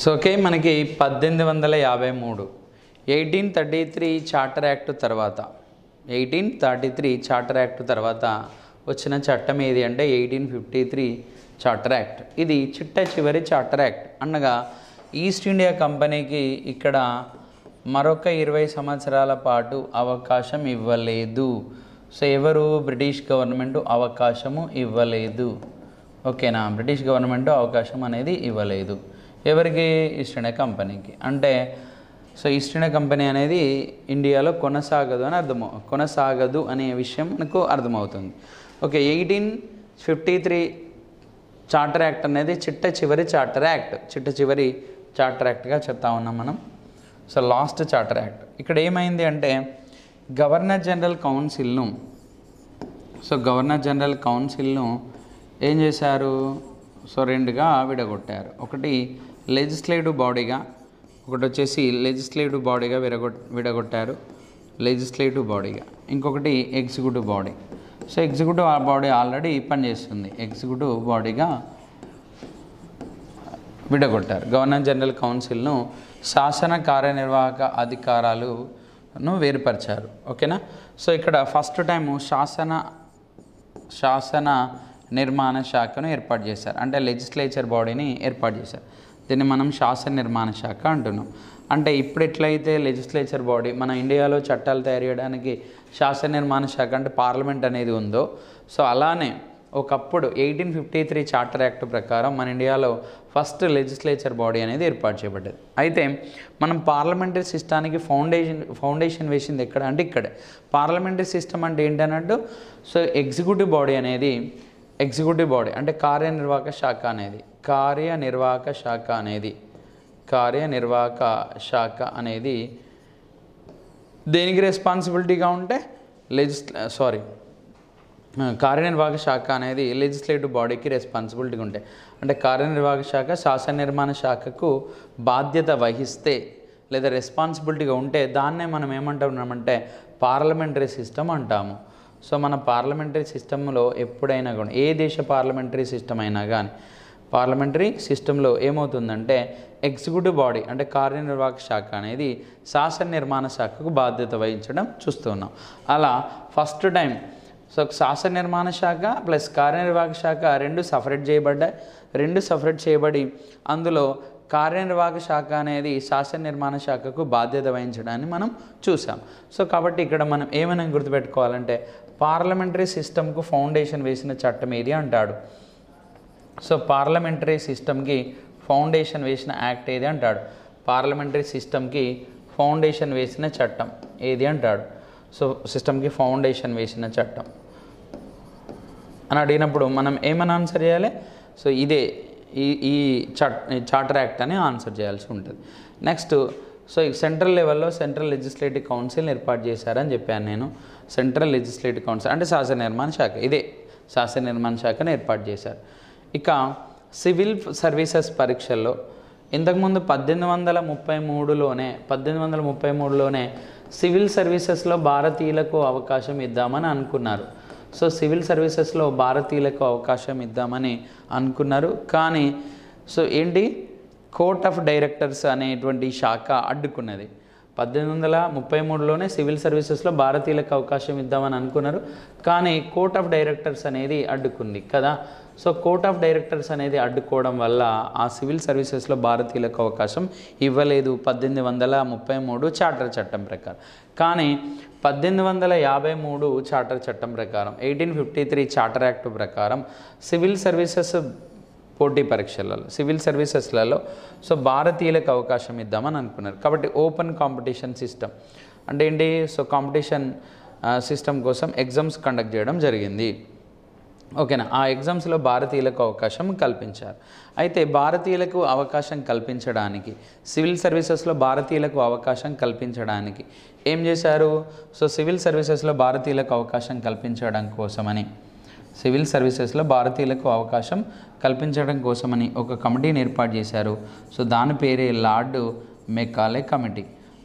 So okay మనకి 1853 1833 charter act తర్వాత 1833 charter act తర్వాత వచ్చిన చట్టం ఏది అంటే 1853 చార్టర్ యాక్ట్. ఇది చిట్ట చివరి చార్టర్ యాక్ట్ అనగా ఈస్ట్ ఇండియా కంపెనీకి ఇక్కడ మరొక 20 సంవత్సరాల పాటు అవకాశం ఇవ్వలేదు. సో ఎవరు బ్రిటిష్ గవర్నమెంట్ అవకాశము ఇవ్వలేదు. ఓకేనా, బ్రిటిష్ గవర్నమెంట్ అవకాశం అనేది ఇవ్వలేదు ఎవరికి? ఈస్ట్ ఇండియా కంపెనీకి. అంటే సో ఈస్ట్ ఇండియా కంపెనీ అనేది ఇండియాలో కొనసాగదు అనే విషయం మనకు అర్థమవుతుంది. ఓకే, 1853 చార్టర్ యాక్ట్ అనేది చిట్ట చివరి చార్టర్ యాక్ట్గా చెప్తా ఉన్నాం మనం. So last charter act. ఇక్కడ ఏమైంది అంటే గవర్నర్ జనరల్ కౌన్సిల్ను ఏం చేశారు? సో రెండుగా విడగొట్టారు. ఒకటి లెజిస్లేటివ్ బాడీగా, ఒకటి వచ్చేసి లెజిస్లేటివ్ బాడీగా విడగొట్టారు, లెజిస్లేటివ్ బాడీగా. ఇంకొకటి executive body. So executive body already పనిచేస్తుంది, ఎగ్జిక్యూటివ్ బాడీగా విడగొట్టారు. గవర్నర్ జనరల్ కౌన్సిల్ను శాసన కార్యనిర్వాహక అధికారాలను వేరుపరిచారు. ఓకేనా. సో ఇక్కడ ఫస్ట్ టైము శాసన నిర్మాణ శాఖను ఏర్పాటు చేశారు. అంటే లెజిస్లేచర్ బాడీని ఏర్పాటు చేశారు. దీన్ని మనం శాసన నిర్మాణ శాఖ అంటున్నాం. అంటే ఇప్పుడు ఎట్లయితే లెజిస్లేచర్ బాడీ మన ఇండియాలో చట్టాలు తయారు చేయడానికి శాసన నిర్మాణ శాఖ అంటే పార్లమెంట్ అనేది ఉందో, సో అలానే ఒకప్పుడు 1853 చార్టర్ యాక్ట్ ప్రకారం మన ఇండియాలో ఫస్ట్ లెజిస్లేచర్ బాడీ అనేది ఏర్పాటు చేయబడ్డది. అయితే మనం పార్లమెంటరీ సిస్టానికి ఫౌండేషన్ వేసింది ఎక్కడ అంటే ఇక్కడే. పార్లమెంటరీ సిస్టమ్ అంటే ఏంటన్నట్టు, సో ఎగ్జిక్యూటివ్ బాడీ అంటే కార్యనిర్వాహక శాఖ అనేది దేనికి రెస్పాన్సిబిలిటీగా ఉంటే కార్యనిర్వాహక శాఖ అనేది లెజిస్లేటివ్ బాడీకి రెస్పాన్సిబిలిటీగా ఉంటాయి. అంటే కార్యనిర్వాహక శాఖ శాసన నిర్మాణ శాఖకు బాధ్యత వహిస్తే లేదా రెస్పాన్సిబిలిటీగా ఉంటే దాన్నే మనం ఏమంటున్నామంటే పార్లమెంటరీ సిస్టమ్ అంటాము. సో మన పార్లమెంటరీ సిస్టంలో ఎప్పుడైనా కూడా ఏ దేశ పార్లమెంటరీ సిస్టమ్ అయినా కానీ పార్లమెంటరీ సిస్టంలో ఏమవుతుందంటే ఎగ్జిక్యూటివ్ బాడీ అంటే కార్యనిర్వాహక శాఖ అనేది శాసన నిర్మాణ శాఖకు బాధ్యత వహించడం చూస్తున్నాం. అలా ఫస్ట్ టైం సో శాసన నిర్మాణ శాఖ ప్లస్ కార్యనిర్వాహక శాఖ రెండు సపరేట్ చేయబడి అందులో కార్యనిర్వాహక శాఖ అనేది శాసన నిర్మాణ శాఖకు బాధ్యత వహించడాన్ని మనం చూసాం. సో కాబట్టి ఇక్కడ మనం ఏమైనా గుర్తుపెట్టుకోవాలంటే పార్లమెంటరీ సిస్టమ్కు ఫౌండేషన్ వేసిన చట్టం ఏది అంటాడు. సో పార్లమెంటరీ సిస్టమ్కి ఫౌండేషన్ వేసిన యాక్ట్ ఏది అంటాడు. పార్లమెంటరీ సిస్టమ్కి ఫౌండేషన్ వేసిన చట్టం ఏది అంటాడు. సో సిస్టమ్కి ఫౌండేషన్ వేసిన చట్టం అని అడిగినప్పుడు మనం ఏమని ఆన్సర్ చేయాలి? సో ఇదే ఈ చార్టర్ యాక్ట్ అని ఆన్సర్ చేయాల్సి ఉంటుంది. నెక్స్ట్ సో సెంట్రల్ లెవెల్లో సెంట్రల్ లెజిస్లేటివ్ కౌన్సిల్ ఏర్పాటు చేశారని చెప్పాను నేను. సెంట్రల్ లెజిస్లేటివ్ కౌన్సిల్ అంటే శాసన నిర్మాణ శాఖ, ఇదే శాసన నిర్మాణ శాఖను ఏర్పాటు చేశారు. ఇక సివిల్ సర్వీసెస్ పరీక్షల్లో ఇంతకుముందు 1833లోనే సివిల్ సర్వీసెస్లో భారతీయులకు అవకాశం ఇద్దామని అనుకున్నారు. సో సివిల్ సర్వీసెస్లో భారతీయులకు అవకాశం ఇద్దామని అనుకున్నారు. కానీ సో ఏంటి, కోర్ట్ ఆఫ్ డైరెక్టర్స్ అనేటువంటి శాఖ అడ్డుకున్నది. 1833లోనే సివిల్ సర్వీసెస్లో భారతీయులకు అవకాశం ఇద్దామని అనుకున్నారు, కానీ కోర్ట్ ఆఫ్ డైరెక్టర్స్ అనేది అడ్డుకుంది కదా. సో కోర్ట్ ఆఫ్ డైరెక్టర్స్ అనేది అడ్డుకోవడం వల్ల ఆ సివిల్ సర్వీసెస్లో భారతీయులకు అవకాశం ఇవ్వలేదు 1833 చార్టర్ చట్టం ప్రకారం. కానీ 1853 చార్టర్ చట్టం ప్రకారం 1853 చార్టర్ యాక్ట్ ప్రకారం సివిల్ సర్వీసెస్ పోటీ పరీక్షలలో సివిల్ సర్వీసెస్లలో సో భారతీయులకు అవకాశం ఇద్దామని అనుకున్నారు. కాబట్టి ఓపెన్ కాంపిటీషన్ సిస్టమ్ అంటే ఏంటి, సో కాంపిటీషన్ సిస్టమ్ కోసం ఎగ్జామ్స్ కండక్ట్ చేయడం జరిగింది. ఓకేనా, ఆ ఎగ్జామ్స్లో భారతీయులకు అవకాశం కల్పించారు. అయితే భారతీయులకు అవకాశం కల్పించడానికి సివిల్ సర్వీసెస్లో భారతీయులకు అవకాశం కల్పించడానికి ఏం చేశారు? సో సివిల్ సర్వీసెస్లో భారతీయులకు అవకాశం కల్పించడం కోసమని ఒక కమిటీని ఏర్పాటు చేశారు. సో దాని పేరే లార్డ్ మెకాలే కమిటీ.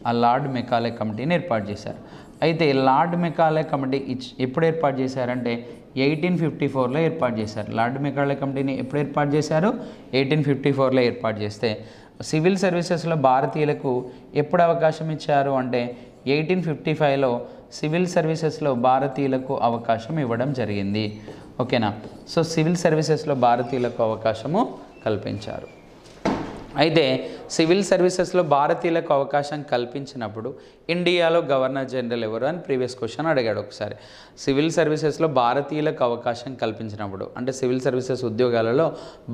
ఆ లార్డ్ మెకాలే కమిటీని ఏర్పాటు చేశారు. అయితే లార్డ్ మెకాలే కమిటీ ఎప్పుడు ఏర్పాటు చేశారంటే 1854లో ఏర్పాటు చేశారు. లార్డ్ మెకాలే కమిటీని ఎప్పుడు ఏర్పాటు చేశారు? 1854లో ఏర్పాటు చేస్తే సివిల్ సర్వీసెస్లో భారతీయులకు ఎప్పుడు అవకాశం ఇచ్చారు అంటే 1855లో సివిల్ సర్వీసెస్లో భారతీయులకు అవకాశం ఇవ్వడం జరిగింది. ఓకేనా. సో సివిల్ సర్వీసెస్లో భారతీయులకు అవకాశము కల్పించారు. అయితే సివిల్ సర్వీసెస్లో భారతీయులకు అవకాశం కల్పించినప్పుడు ఇండియాలో గవర్నర్ జనరల్ ఎవరు అని ప్రీవియస్ క్వశ్చన్ అడిగాడు ఒకసారి. సివిల్ సర్వీసెస్లో భారతీయులకు అవకాశం కల్పించినప్పుడు అంటే సివిల్ సర్వీసెస్ ఉద్యోగాలలో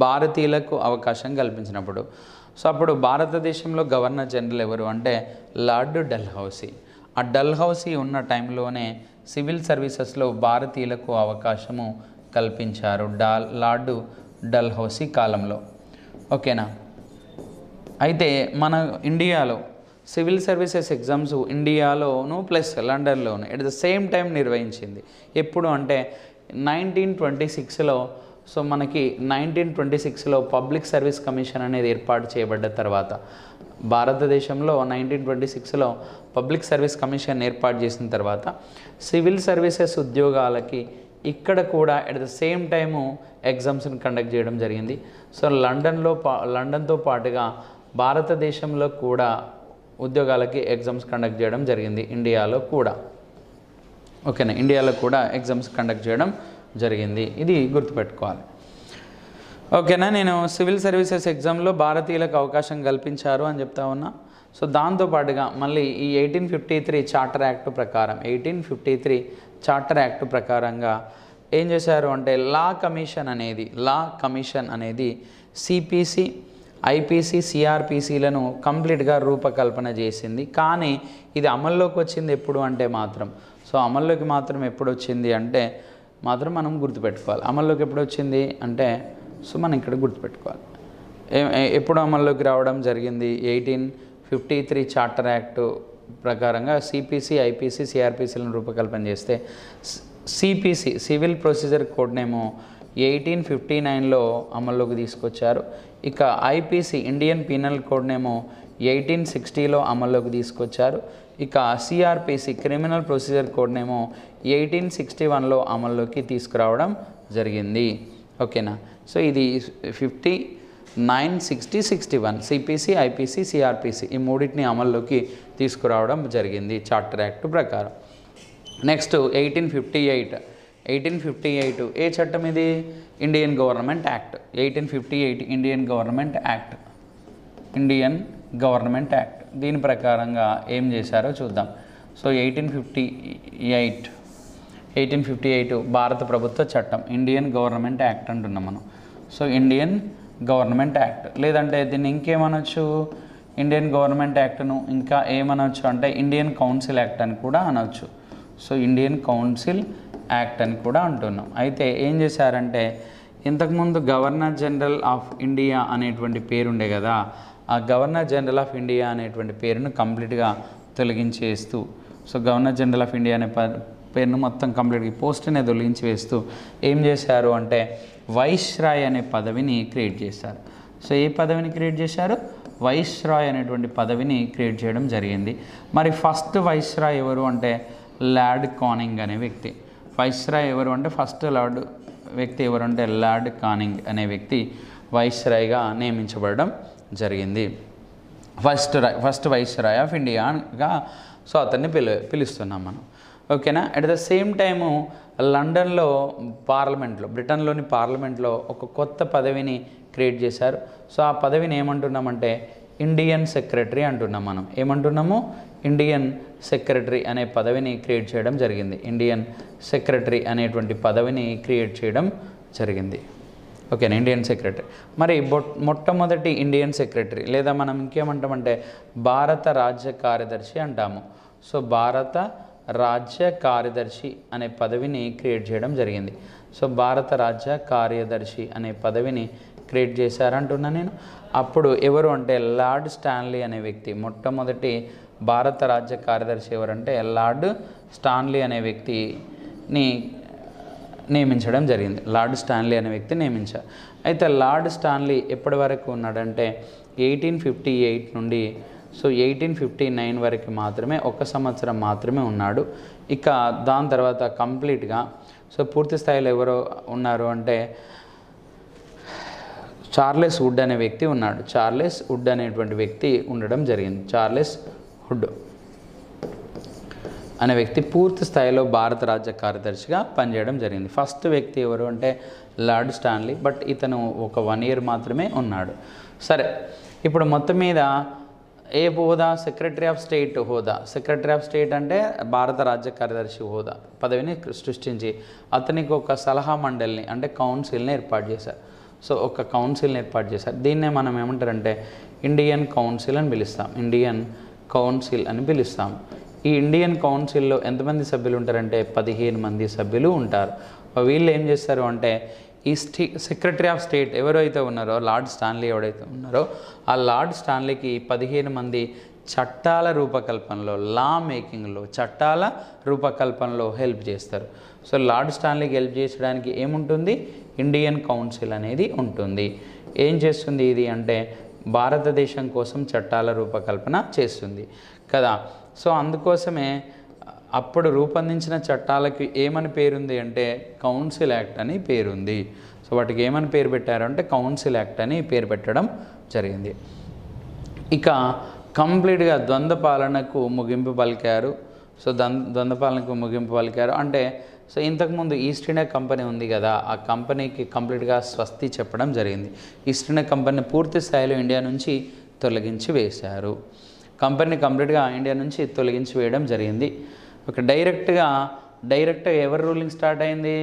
భారతీయులకు అవకాశం కల్పించినప్పుడు సో అప్పుడు భారతదేశంలో గవర్నర్ జనరల్ ఎవరు అంటే లార్డ్ డల్హౌసీ. ఆ డల్హౌసీ ఉన్న టైంలోనే సివిల్ సర్వీసెస్లో భారతీయులకు అవకాశము కల్పించారు లార్డ్ డల్హౌసీ కాలంలో. ఓకేనా. అయితే మన ఇండియాలో సివిల్ సర్వీసెస్ ఎగ్జామ్స్ ఇండియాలోను ప్లస్ లండన్లోను ఎట్ ద సేమ్ టైం నిర్వహించింది. ఎప్పుడు అంటే 1926లో. సో మనకి 1926లో పబ్లిక్ సర్వీస్ కమిషన్ అనేది ఏర్పాటు చేయబడ్డ తర్వాత భారతదేశంలో 1926లో పబ్లిక్ సర్వీస్ కమిషన్ ఏర్పాటు చేసిన తర్వాత సివిల్ సర్వీసెస్ ఉద్యోగాలకి ఇక్కడ కూడా ఎట్ ద సేమ్ టైము ఎగ్జామ్స్ని కండక్ట్ చేయడం జరిగింది. సో లండన్తో పాటుగా భారతదేశంలో కూడా ఉద్యోగాలకి ఎగ్జామ్స్ కండక్ట్ చేయడం జరిగింది ఇండియాలో కూడా. ఓకేనా. ఇండియాలో కూడా ఎగ్జామ్స్ కండక్ట్ చేయడం జరిగింది. ఇది గుర్తుపెట్టుకోవాలి. ఓకేనా. నేను సివిల్ సర్వీసెస్ ఎగ్జామ్లో భారతీయులకు అవకాశం కల్పించారు అని చెప్తా ఉన్నా. సో దాంతోపాటుగా మళ్ళీ ఈ 1853 చార్టర్ యాక్ట్ ప్రకారం 1853 చార్టర్ యాక్ట్ ప్రకారంగా ఏం చేశారు అంటే లా కమిషన్ అనేది సిపిసి, ఐపీసీ, సిఆర్పిసిలను కంప్లీట్గా రూపకల్పన చేసింది. కానీ ఇది అమల్లోకి వచ్చింది ఎప్పుడు అంటే అమల్లోకి ఎప్పుడు వచ్చింది అంటే మనం గుర్తుపెట్టుకోవాలి. అమల్లోకి ఎప్పుడు వచ్చింది అంటే మనం ఇక్కడ గుర్తుపెట్టుకోవాలి. ఎప్పుడు అమల్లోకి రావడం జరిగింది 1853 చార్టర్ యాక్ట్ ప్రకారంగా సిపిసి, ఐపీసీ, సిఆర్పిసిలను రూపకల్పన చేస్తే సిపిసి సివిల్ ప్రొసీజర్ కోడ్నేమో 1859లో అమల్లోకి తీసుకొచ్చారు. ఇక ఐపీసీ ఇండియన్ పీనల్ కోడ్నేమో 1860లో అమల్లోకి తీసుకొచ్చారు. ఇక సిఆర్పిసి క్రిమినల్ ప్రొసీజర్ కోడ్నేమో 1861లో అమల్లోకి తీసుకురావడం జరిగింది. ఓకేనా. సో ఇది 59, 60, 61 సిపిసి, ఐపీసీ, సిఆర్పిసి ఈ మూడింటిని అమల్లోకి తీసుకురావడం జరిగింది చార్టర్ యాక్ట్ ప్రకారం. నెక్స్ట్ 1858 ఏ చట్టం ఇది? Indian government act. 1858 Indian government act. దీని ప్రకారంగా ఏం చేశారో చూద్దాం. సో 1858 భారత ప్రభుత్వ చట్టం ఇండియన్ గవర్నమెంట్ యాక్ట్ అంటున్నాం మనం. సో ఇండియన్ గవర్నమెంట్ యాక్ట్, లేదంటే దీన్ని ఇంకేమనొచ్చు, ఇండియన్ గవర్నమెంట్ యాక్ట్ను ఇంకా ఏమనొచ్చు అంటే ఇండియన్ కౌన్సిల్ యాక్ట్ అని కూడా అనవచ్చు. సో ఇండియన్ కౌన్సిల్ యాక్ట్ అని కూడా అంటున్నాం. అయితే ఏం చేశారంటే ఇంతకుముందు గవర్నర్ జనరల్ ఆఫ్ ఇండియా అనేటువంటి పేరుండే కదా, ఆ గవర్నర్ జనరల్ ఆఫ్ ఇండియా అనేటువంటి పేరును కంప్లీట్గా తొలగించేస్తూ so governor general of India అనే పేరును మొత్తం కంప్లీట్గా పోస్ట్నే తొలగించి వేస్తూ ఏం చేశారు అంటే వైస్రాయ్ అనే పదవిని క్రియేట్ చేశారు. సో ఏ పదవిని క్రియేట్ చేశారు? వైస్రాయ్ అనేటువంటి పదవిని క్రియేట్ చేయడం జరిగింది. మరి ఫస్ట్ వైస్రాయ్ ఎవరు అంటే లార్డ్ కానింగ్ అనే వ్యక్తి. వైస్రాయ్ ఎవరు అంటే ఫస్ట్ వ్యక్తి ఎవరు అంటే లార్డ్ కానింగ్ అనే వ్యక్తి వైస్రాయ్గా నియమించబడడం జరిగింది. ఫస్ట్ వైస్రాయ్ ఆఫ్ ఇండియాగా సో అతన్ని పిలుస్తున్నాం మనం. ఓకేనా. అట్ ద సేమ్ టైము లండన్లో బ్రిటన్లోని పార్లమెంట్లో ఒక కొత్త పదవిని క్రియేట్ చేశారు. సో ఆ పదవిని ఏమంటున్నామంటే ఇండియన్ సెక్రటరీ అంటున్నాం మనం. ఏమంటున్నాము? ఇండియన్ సెక్రటరీ అనే పదవిని క్రియేట్ చేయడం జరిగింది. ఇండియన్ సెక్రటరీ అనేటువంటి పదవిని క్రియేట్ చేయడం జరిగింది. ఓకేనా. Indian secretary. మరి మొట్టమొదటి ఇండియన్ సెక్రటరీ లేదా మనం ఇంకేమంటామంటే భారత రాజ్య కార్యదర్శి అంటాము. సో భారత రాజ్య కార్యదర్శి అనే పదవిని క్రియేట్ చేయడం జరిగింది. సో భారత రాజ్య కార్యదర్శి అనే పదవిని క్రియేట్ చేశారంటున్నా నేను. అప్పుడు ఎవరు అంటే లార్డ్ స్టాన్లీ అనే వ్యక్తి. మొట్టమొదటి భారత రాజ్య కార్యదర్శి ఎవరంటే లార్డ్ స్టాన్లీ అనే వ్యక్తిని నియమించడం జరిగింది. లార్డ్ స్టాన్లీ అనే వ్యక్తి నియమించారు. అయితే లార్డ్ స్టాన్లీ ఎప్పటి వరకు ఉన్నాడంటే 1858 నుండి 1859 వరకు మాత్రమే, 1 సంవత్సరం మాత్రమే ఉన్నాడు. ఇక దాని తర్వాత కంప్లీట్గా పూర్తి స్థాయిలో ఎవరు ఉన్నారు అంటే చార్లెస్ వుడ్ అనే వ్యక్తి ఉన్నాడు. చార్లెస్ వుడ్ అనేటువంటి వ్యక్తి ఉండడం జరిగింది. చార్లెస్ వుడ్ అనే వ్యక్తి పూర్తి స్థాయిలో భారత రాజ్య కార్యదర్శిగా పనిచేయడం జరిగింది. ఫస్ట్ వ్యక్తి ఎవరు అంటే లార్డ్ స్టాన్లీ, బట్ ఇతను ఒక 1 year మాత్రమే ఉన్నాడు. సరే, ఇప్పుడు మొత్తం మీద ఏ హోదా? సెక్రటరీ ఆఫ్ స్టేట్ హోదా. సెక్రటరీ ఆఫ్ స్టేట్ అంటే భారత రాజ్య కార్యదర్శి హోదా పదవిని సృష్టించి అతనికి ఒక సలహా మండలిని అంటే కౌన్సిల్ని ఏర్పాటు చేశారు. సో ఒక కౌన్సిల్ని ఏర్పాటు చేశారు. దీన్నే మనం ఏమంటారంటే ఇండియన్ కౌన్సిల్ అని పిలుస్తాం. ఇండియన్ కౌన్సిల్ అని పిలుస్తాం. ఈ ఇండియన్ కౌన్సిల్లో ఎంతమంది సభ్యులు ఉంటారంటే 15 మంది సభ్యులు ఉంటారు. వీళ్ళు ఏం చేస్తారు అంటే ఈ సెక్రటరీ ఆఫ్ స్టేట్ ఎవరైతే ఉన్నారో లార్డ్ స్టాన్లీ ఎవరైతే ఉన్నారో ఆ లార్డ్ స్టాన్లీకి 15 మంది చట్టాల రూపకల్పనలో, లా మేకింగ్లో, చట్టాల రూపకల్పనలో హెల్ప్ చేస్తారు. సో లార్డ్ స్టాన్లీకి హెల్ప్ చేయడానికి ఏముంటుంది? ఇండియన్ కౌన్సిల్ అనేది ఉంటుంది. ఏం చేస్తుంది ఇది అంటే భారతదేశం కోసం చట్టాల రూపకల్పన చేస్తుంది కదా. సో అందుకోసమే అప్పుడు రూపొందించిన చట్టాలకి ఏమని పేరుంది అంటే కౌన్సిల్ యాక్ట్ అని పేరుంది. సో వాటికి ఏమని పేరు పెట్టారంటే కౌన్సిల్ యాక్ట్ అని పేరు పెట్టడం జరిగింది. ఇక కంప్లీట్గా ద్వంద్వ పాలనకు ముగింపు పలికారు. సో ద్వంద్వ పాలనకు ముగింపు పలికారు అంటే సో ఇంతకుముందు ఈస్ట్ ఇండియా కంపెనీ ఉంది కదా, ఆ కంపెనీకి కంప్లీట్గా స్వస్తి చెప్పడం జరిగింది. ఈస్ట్ ఇండియా కంపెనీ పూర్తి స్థాయిలో ఇండియా నుంచి తొలగించి వేశారు. కంపెనీ కంప్లీట్గా ఇండియా నుంచి తొలగించి వేయడం జరిగింది. ఒక డైరెక్ట్గా ఎవరు రూలింగ్ స్టార్ట్ అయింది?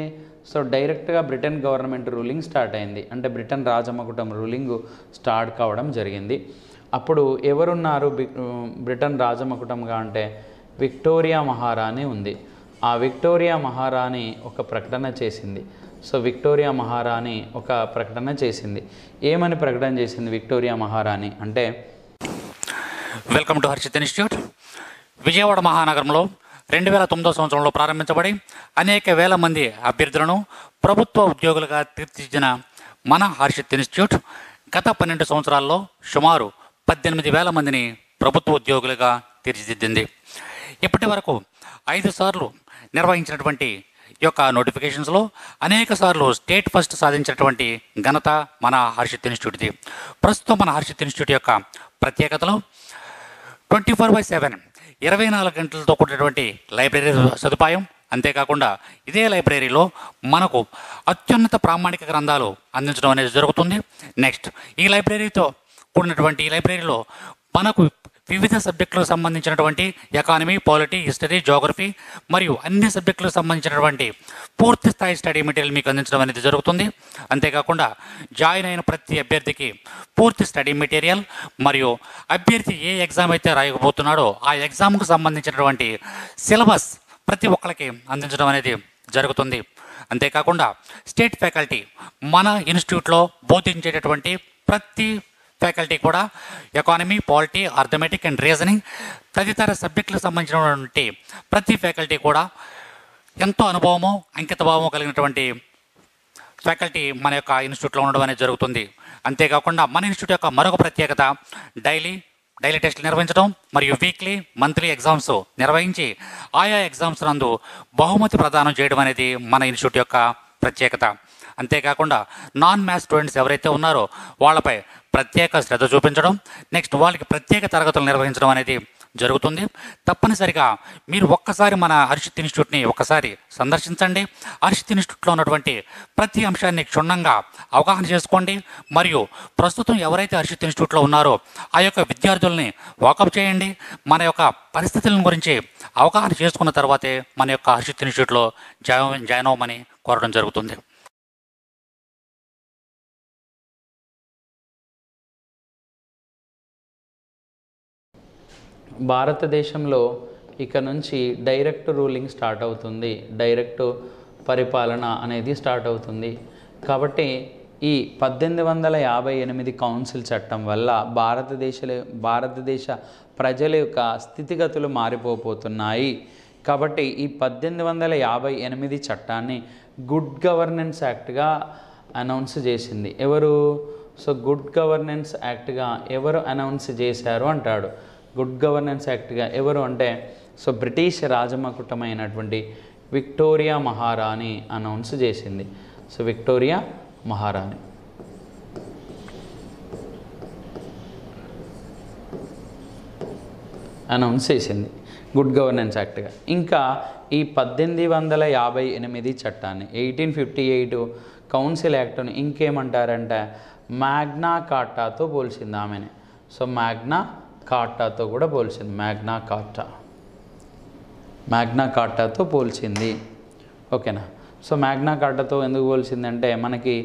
సో డైరెక్ట్గా బ్రిటన్ గవర్నమెంట్ రూలింగ్ స్టార్ట్ అయింది. అంటే బ్రిటన్ రాజమకుటం రూలింగ్ స్టార్ట్ కావడం జరిగింది. అప్పుడు ఎవరున్నారు బ్రిటన్ రాజమకుటంగా అంటే విక్టోరియా మహారాణి ఉంది. ఆ విక్టోరియా మహారాణి ఒక ప్రకటన చేసింది. సో విక్టోరియా మహారాణి ఒక ప్రకటన చేసింది. ఏమని ప్రకటన చేసింది విక్టోరియా మహారాణి అంటే, welcome to Harshit institute. Vijayawada మహానగరంలో 2009 సంవత్సరంలో ప్రారంభించబడి అనేక వేల మంది అభ్యర్థులను ప్రభుత్వ ఉద్యోగులుగా తీర్చిదిద్దిన మన హర్షిత్ ఇన్స్టిట్యూట్ గత 12 సంవత్సరాల్లో సుమారు 18,000 మందిని ప్రభుత్వ ఉద్యోగులుగా తీర్చిదిద్దింది. ఇప్పటి వరకు 5 సార్లు నిర్వహించినటువంటి ఈ యొక్క నోటిఫికేషన్స్లో అనేక సార్లు స్టేట్ ఫస్ట్ సాధించినటువంటి ఘనత మన హర్షిత్ ఇన్స్టిట్యూట్ది. ప్రస్తుతం మన హర్షిత్ ఇన్స్టిట్యూట్ యొక్క ప్రత్యేకతలు 24/7 24 గంటలతో కూడినటువంటి లైబ్రరీ సదుపాయం. అంతేకాకుండా ఇదే లైబ్రరీలో మనకు అత్యున్నత ప్రామాణిక గ్రంథాలు అందించడం అనేది జరుగుతుంది. నెక్స్ట్ ఈ లైబ్రరీలో మనకు వివిధ సబ్జెక్టులకు సంబంధించినటువంటి ఎకానమీ, పాలిటీ, హిస్టరీ, జోగ్రఫీ మరియు అన్ని సబ్జెక్టులకు సంబంధించినటువంటి పూర్తి స్థాయి స్టడీ మెటీరియల్ మీకు అందించడం అనేది జరుగుతుంది. అంతేకాకుండా జాయిన్ అయిన ప్రతి అభ్యర్థికి పూర్తి స్టడీ మెటీరియల్ మరియు అభ్యర్థి ఏ ఎగ్జామ్ అయితే రాయకపోతున్నాడో ఆ ఎగ్జామ్కు సంబంధించినటువంటి సిలబస్ ప్రతి ఒక్కరికి అందించడం అనేది జరుగుతుంది. అంతేకాకుండా స్టేట్ ఫ్యాకల్టీ మన ఇన్స్టిట్యూట్లో బోధించేటటువంటి ప్రతి ఫ్యాకల్టీ కూడా economy, polity, arithmetic and reasoning తదితర సబ్జెక్టులకు సంబంధించినటువంటి ప్రతి ఫ్యాకల్టీ కూడా ఎంతో అనుభవము, అంకితభావము కలిగినటువంటి ఫ్యాకల్టీ మన యొక్క ఇన్స్టిట్యూట్లో ఉండడం అనేది జరుగుతుంది. అంతేకాకుండా మన ఇన్స్టిట్యూట్ యొక్క మరొక ప్రత్యేకత డైలీ టెస్టులు నిర్వహించడం మరియు వీక్లీ, మంత్లీ ఎగ్జామ్స్ నిర్వహించి ఆయా ఎగ్జామ్స్ నందు బహుమతి ప్రదానం చేయడం అనేది మన ఇన్స్టిట్యూట్ యొక్క ప్రత్యేకత. అంతేకాకుండా నాన్ మ్యాథ్స్ స్టూడెంట్స్ ఎవరైతే ఉన్నారో వాళ్ళపై ప్రత్యేక శ్రద్ధ చూపించడం, నెక్స్ట్ వాళ్ళకి ప్రత్యేక తరగతులు నిర్వహించడం అనేది జరుగుతుంది. తప్పనిసరిగా మీరు ఒక్కసారి మన హర్షిత్ ఇన్స్టిట్యూట్ని ఒక్కసారి సందర్శించండి. హర్షిత్ ఇన్స్టిట్యూట్లో ఉన్నటువంటి ప్రతి అంశాన్ని క్షుణ్ణంగా అవగాహన చేసుకోండి. మరియు ప్రస్తుతం ఎవరైతే హర్షిత్ ఇన్స్టిట్యూట్లో ఉన్నారో ఆ యొక్క విద్యార్థుల్ని వాకప్ చేయండి. మన యొక్క పరిస్థితుల గురించి అవగాహన చేసుకున్న తర్వాతే మన యొక్క హర్షిత్ ఇన్స్టిట్యూట్లో జాయిన్ అవ్వమని కోరడం జరుగుతుంది. భారతదేశంలో ఇక నుంచి డైరెక్ట్ రూలింగ్ స్టార్ట్ అవుతుంది. డైరెక్ట్ పరిపాలన అనేది స్టార్ట్ అవుతుంది. కాబట్టి ఈ 1858 కౌన్సిల్ చట్టం వల్ల భారతదేశ ప్రజల యొక్క స్థితిగతులు మారిపోతున్నాయి. కాబట్టి ఈ 1858 చట్టాన్ని గుడ్ గవర్నెన్స్ యాక్ట్గా అనౌన్స్ చేసింది. ఎవరు? సో గుడ్ గవర్నెన్స్ యాక్ట్గా ఎవరు అనౌన్స్ చేశారు అంటాడు. గుడ్ గవర్నెన్స్ యాక్ట్గా ఎవరు అంటే సో బ్రిటిష్ రాజమకుటమైనటువంటి విక్టోరియా మహారాణి అనౌన్స్ చేసింది. సో విక్టోరియా మహారాణి. అనౌన్స్ చేసింది గుడ్ గవర్నెన్స్ యాక్ట్గా. ఇంకా ఈ 1858 చట్టాన్ని 1858 కౌన్సిల్ యాక్ట్ను ఇంకేమంటారంటే మ్యాగ్నా కార్టాతో పోల్చింది ఆమెనే. సో మ్యాగ్నా కార్టాతో కూడా పోల్చింది, మ్యాగ్నా కార్టాతో పోల్చింది. ఓకేనా. సో మ్యాగ్నా కార్టాతో ఎందుకు పోల్చిందంటే మనకి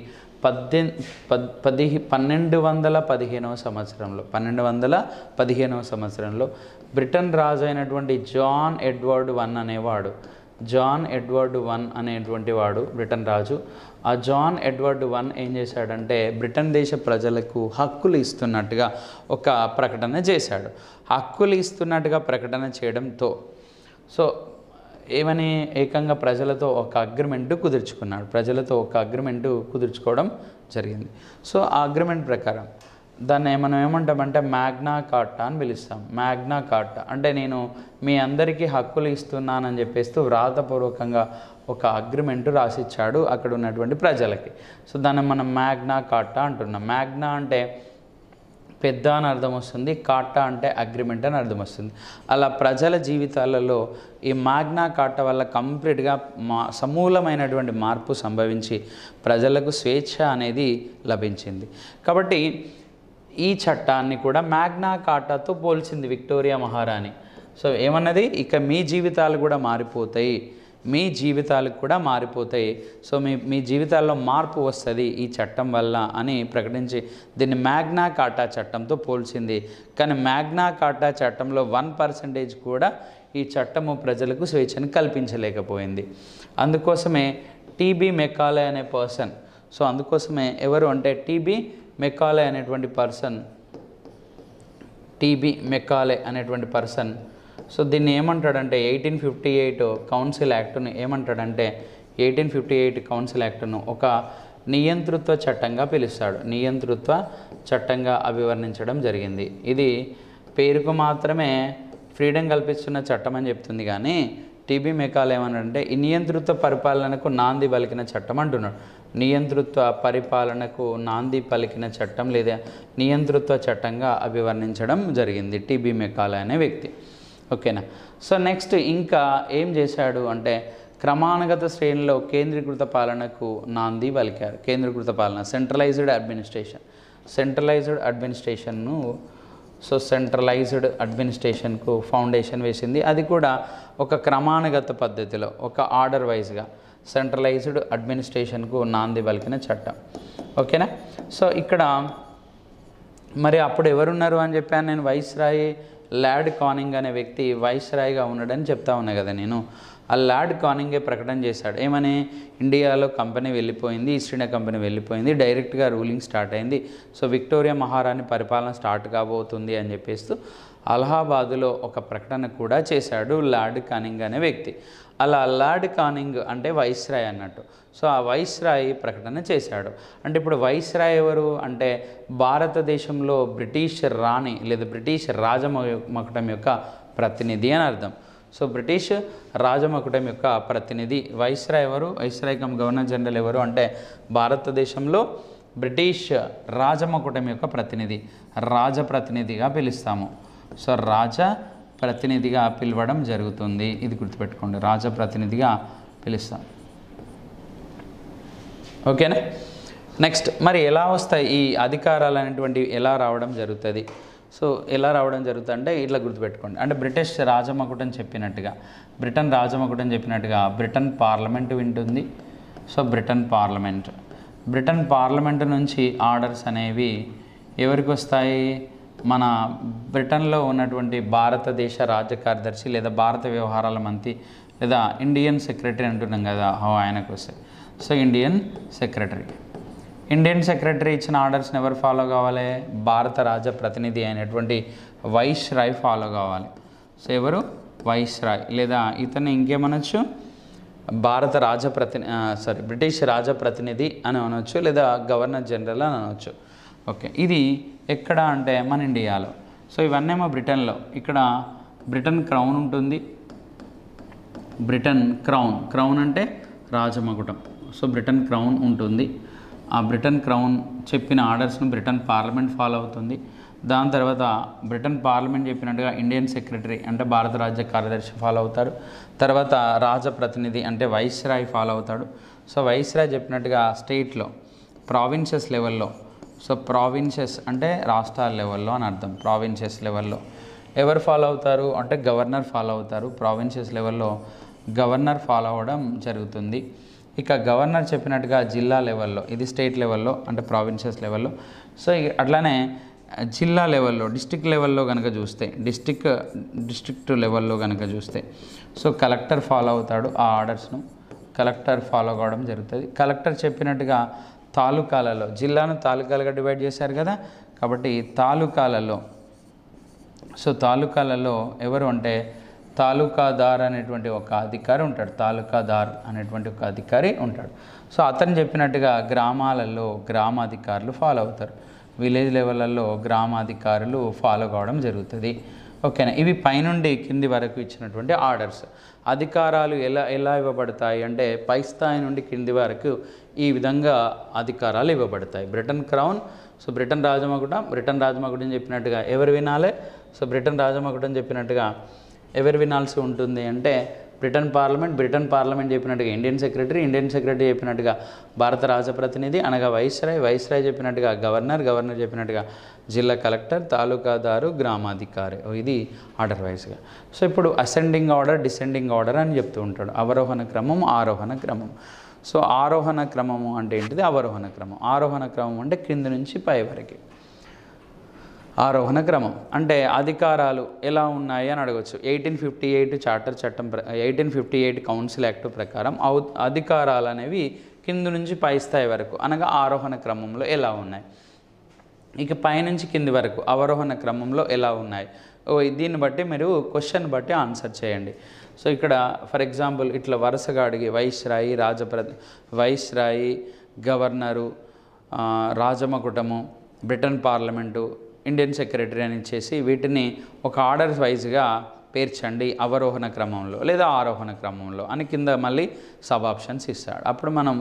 1215 సంవత్సరంలో బ్రిటన్ రాజు అయినటువంటి జాన్ ఎడ్వర్డ్ వన్ అనేటువంటి వాడు బ్రిటన్ రాజు. ఆ జాన్ ఎడ్వర్డ్ వన్ ఏం చేశాడంటే బ్రిటన్ దేశ ప్రజలకు హక్కులు ఇస్తున్నట్టుగా ఒక ప్రకటన చేశాడు. హక్కులు ఇస్తున్నట్టుగా ప్రకటన చేయడంతో సో ఏమని ఏకంగా ప్రజలతో ఒక అగ్రిమెంటు కుదుర్చుకోవడం జరిగింది. సో ఆ అగ్రిమెంట్ ప్రకారం దాన్ని మనం ఏమంటామంటే మ్యాగ్నా కార్టా అని పిలుస్తాం. మ్యాగ్నా కార్టా అంటే నేను మీ అందరికీ హక్కులు ఇస్తున్నానని చెప్పేస్తూ వ్రాతపూర్వకంగా ఒక అగ్రిమెంటు రాసిచ్చాడు అక్కడ ఉన్నటువంటి ప్రజలకి. సో దాన్ని మనం మ్యాగ్నా కార్టా అంటున్నాం. మ్యాగ్నా అంటే పెద్ద అని అర్థం వస్తుంది, కార్టా అంటే అగ్రిమెంట్ అని అర్థం వస్తుంది. అలా ప్రజల జీవితాలలో ఈ మ్యాగ్నా కార్టా వల్ల కంప్లీట్గా సమూలమైనటువంటి మార్పు సంభవించి ప్రజలకు స్వేచ్ఛ అనేది లభించింది. కాబట్టి ఈ చట్టాన్ని కూడా మ్యాగ్నా కార్టాతో పోల్చింది విక్టోరియా మహారాణి. సో ఏమన్నది, ఇక మీ జీవితాలు కూడా మారిపోతాయి, సో మీ జీవితాల్లో మార్పు వస్తుంది ఈ చట్టం వల్ల అని ప్రకటించి దీన్ని మ్యాగ్నా కార్టా చట్టంతో పోల్చింది. కానీ మ్యాగ్నా కార్టా చట్టంలో 1% కూడా ఈ చట్టము ప్రజలకు స్వేచ్ఛను కల్పించలేకపోయింది. అందుకోసమే టీబీ మెకాలే అనే పర్సన్, సో అందుకోసమే ఎవరు అంటే టీబీ మెకాలే అనేటువంటి పర్సన్ సో దీన్ని ఏమంటాడంటే 1858 కౌన్సిల్ యాక్ట్ను ఏమంటాడంటే 1858 కౌన్సిల్ యాక్ట్ను ఒక నియంతృత్వ చట్టంగా పిలుస్తాడు, నియంతృత్వ చట్టంగా అభివర్ణించడం జరిగింది. ఇది పేరుకు మాత్రమే ఫ్రీడమ్ కల్పిస్తున్న చట్టం అని చెప్తుంది, కానీ టీబీ మెకాలే ఏమన్నాడంటే ఈ నియంతృత్వ పరిపాలనకు నాంది పలికిన చట్టం అంటున్నాడు. నియంతృత్వ పరిపాలనకు నాంది పలికిన చట్టం లేదా నియంతృత్వ చట్టంగా అభివర్ణించడం జరిగింది టీబీ మెకాలే అనే వ్యక్తి. ఓకేనా. సో నెక్స్ట్ ఇంకా ఏం చేశాడు అంటే క్రమానుగత శ్రేణిలో కేంద్రీకృత పాలనకు నాంది పలికారు. కేంద్రీకృత పాలన సెంట్రలైజ్డ్ అడ్మినిస్ట్రేషన్కు ఫౌండేషన్ వేసింది. అది కూడా ఒక క్రమానుగత పద్ధతిలో ఒక ఆర్డర్ వైజ్గా సెంట్రలైజ్డ్ అడ్మినిస్ట్రేషన్కు నాంది పలికిన చట్టం. ఓకేనా. సో ఇక్కడ మరి అప్పుడు ఎవరున్నారు అని చెప్పాను నేను, వైస్రాయ్ లార్డ్ కానింగ్ అనే వ్యక్తి వైస్రాయ్గా ఉన్నాడని చెప్తా ఉన్నా కదా నేను. ఆ లార్డ్ కానింగే ప్రకటన చేశాడు ఏమని, ఇండియాలో కంపెనీ వెళ్ళిపోయింది, ఈస్ట్ ఇండియా కంపెనీ వెళ్ళిపోయింది, డైరెక్ట్గా రూలింగ్ స్టార్ట్ అయింది, సో విక్టోరియా మహారాణి పరిపాలన స్టార్ట్ కాబోతుంది అని చెప్పేస్తూ అలహాబాదులో ఒక ప్రకటన కూడా చేశాడు లార్డ్ కానింగ్ అనే వ్యక్తి. అలా లార్డ్ కానింగ్ అంటే వైస్రాయ్ అన్నట్టు. సో ఆ వైస్రాయ్ ప్రకటన చేశాడు. అంటే ఇప్పుడు వైస్రాయ్ ఎవరు అంటే భారతదేశంలో బ్రిటిష్ రాణి లేదా బ్రిటిష్ రాజమకుటం యొక్క ప్రతినిధి అని అర్థం. సో బ్రిటిష్ రాజమకుటం యొక్క ప్రతినిధి వైస్రాయ్ ఎవరు, వైస్రాయ్ కమ్ గవర్నర్ జనరల్ ఎవరు అంటే భారతదేశంలో బ్రిటిష్ రాజమకుటం యొక్క ప్రతినిధి, రాజప్రతినిధిగా పిలుస్తాము. సో రాజప్రతినిధిగా పిలవడం జరుగుతుంది, ఇది గుర్తుపెట్టుకోండి, రాజప్రతినిధిగా పిలుస్తాం. ఓకేనా. నెక్స్ట్ మరి ఎలా వస్తాయి ఈ అధికారాలు అనేటువంటివి, ఎలా రావడం జరుగుతుంది? సో ఎలా రావడం జరుగుతుంది అంటే ఇట్లా గుర్తుపెట్టుకోండి. అంటే బ్రిటిష్ రాజమకుటం చెప్పినట్టుగా బ్రిటన్ పార్లమెంటు వింటుంది. సో బ్రిటన్ పార్లమెంటు నుంచి ఆర్డర్స్ అనేవి ఎవరికి వస్తాయి, మన బ్రిటన్లో ఉన్నటువంటి భారతదేశ రాజ్య కార్యదర్శి లేదా భారత వ్యవహారాల మంత్రి లేదా ఇండియన్ సెక్రటరీ అంటున్నాం కదా, ఆయనకు వస్తాయి. సో ఇండియన్ సెక్రటరీ ఇచ్చిన ఆర్డర్స్ని ఎవరు ఫాలో కావాలి, భారత రాజ్య ప్రతినిధి అయినటువంటి వైస్రాయ్ ఫాలో కావాలి. సో ఎవరు, వైస్రాయ్, లేదా ఇతన్ని ఇంకేమనొచ్చు బ్రిటిష్ రాజప్రతినిధి అని అనవచ్చు, లేదా గవర్నర్ జనరల్ అని అనవచ్చు. ఓకే, ఇది ఎక్కడ అంటే మన ఇండియాలో. సో ఇవన్నేమో బ్రిటన్లో. ఇక్కడ బ్రిటన్ క్రౌన్ ఉంటుంది, క్రౌన్ అంటే రాజమకుటం. సో బ్రిటన్ క్రౌన్ ఉంటుంది. ఆ బ్రిటన్ క్రౌన్ చెప్పిన ఆర్డర్స్ను బ్రిటన్ పార్లమెంట్ ఫాలో అవుతుంది. దాని తర్వాత బ్రిటన్ పార్లమెంట్ చెప్పినట్టుగా ఇండియన్ సెక్రటరీ అంటే భారత రాజ్య కార్యదర్శి ఫాలో అవుతారు. తర్వాత రాజప్రతినిధి అంటే వైస్రాయ్ ఫాలో అవుతాడు. సో వైస్రాయ్ చెప్పినట్టుగా స్టేట్లో ప్రావిన్సెస్ లెవెల్లో, సో ప్రావిన్సెస్ అంటే రాష్ట్రాల లెవెల్లో అని అర్థం. ప్రావిన్సెస్ లెవెల్లో ఎవరు ఫాలో అవుతారు అంటే గవర్నర్ ఫాలో అవుతారు. ప్రావిన్సెస్ లెవెల్లో గవర్నర్ ఫాలో అవ్వడం జరుగుతుంది. ఇక గవర్నర్ చెప్పినట్టుగా జిల్లా లెవెల్లో, ఇది స్టేట్ లెవెల్లో అంటే ప్రావిన్సెస్ లెవెల్లో. సో అట్లానే జిల్లా లెవెల్లో, డిస్ట్రిక్ట్ లెవెల్లో కనుక చూస్తే, డిస్ట్రిక్ట్ లెవెల్లో కనుక చూస్తే సో కలెక్టర్ ఫాలో అవుతాడు. ఆ ఆర్డర్స్ను కలెక్టర్ ఫాలో కావడం జరుగుతుంది. కలెక్టర్ చెప్పినట్టుగా తాలూకాలలో, జిల్లాను తాలూకాలుగా డివైడ్ చేశారు కదా, కాబట్టి తాలూకాలలో, సో తాలూకాలలో ఎవరు అంటే తాలూకాదార్ అనేటువంటి ఒక అధికారి ఉంటాడు. తాలూకాదార్ అనేటువంటి ఒక అధికారి ఉంటాడు. సో అతను చెప్పినట్టుగా గ్రామాలలో గ్రామాధికారులు ఫాలో అవుతారు. విలేజ్ లెవెల్లో గ్రామాధికారులు ఫాలో కావడం జరుగుతుంది. ఓకేనా. ఇవి పైనుండి కింది వరకు ఇచ్చినటువంటి ఆర్డర్స్. అధికారాలు ఎలా ఇవ్వబడతాయి అంటే పై స్థాయి నుండి కింది వరకు ఈ విధంగా అధికారాలు ఇవ్వబడతాయి. Britain crown, so Britain Rajamakutam చెప్పినట్టుగా ఎవరు వినాలి? సో బ్రిటన్ రాజమకుటం చెప్పినట్టుగా ఎవరు వినాల్సి ఉంటుంది అంటే బ్రిటన్ పార్లమెంట్ చెప్పినట్టుగా ఇండియన్ సెక్రటరీ చెప్పినట్టుగా భారత రాజప్రతినిధి అనగా వైస్రాయ్ చెప్పినట్టుగా గవర్నర్ చెప్పినట్టుగా జిల్లా కలెక్టర్, తాలూకాదారు, గ్రామాధికారి. ఇది ఆర్డర్ వైజ్గా. సో ఇప్పుడు అసెండింగ్ ఆర్డర్, డిసెండింగ్ ఆర్డర్ అని చెప్తూ ఉంటాడు. అవరోహణ క్రమం, ఆరోహణ క్రమం. సో ఆరోహణ క్రమము అంటే ఏంటిది? అవరోహణ క్రమం. ఆరోహణ క్రమం అంటే క్రింది నుంచి పై వరకు. ఆరోహణ క్రమం అంటే అధికారాలు ఎలా ఉన్నాయి అని అడగవచ్చు. 1858 చార్టర్ చట్టం 1858 కౌన్సిల్ యాక్ట్ ప్రకారం అధికారాలు అనేవి కింది నుంచి పై స్థాయి వరకు అనగా ఆరోహణ క్రమంలో ఎలా ఉన్నాయి, ఇక పైనుంచి కింది వరకు అవరోహణ క్రమంలో ఎలా ఉన్నాయి. దీన్ని బట్టి మీరు క్వశ్చన్ బట్టి ఆన్సర్ చేయండి. సో ఇక్కడ ఫర్ ఎగ్జాంపుల్ ఇట్లా వరుసగా అడిగి వైస్రాయి, గవర్నరు, రాజమకుటము, బ్రిటన్ పార్లమెంటు, ఇండియన్ సెక్రటరీ అని ఇచ్చేసి వీటిని ఒక ఆర్డర్ వైజ్గా పేర్చండి అవరోహణ క్రమంలో లేదా ఆరోహణ క్రమంలో అని కింద మళ్ళీ సబ్ ఆప్షన్స్ ఇస్తాడు. అప్పుడు మనం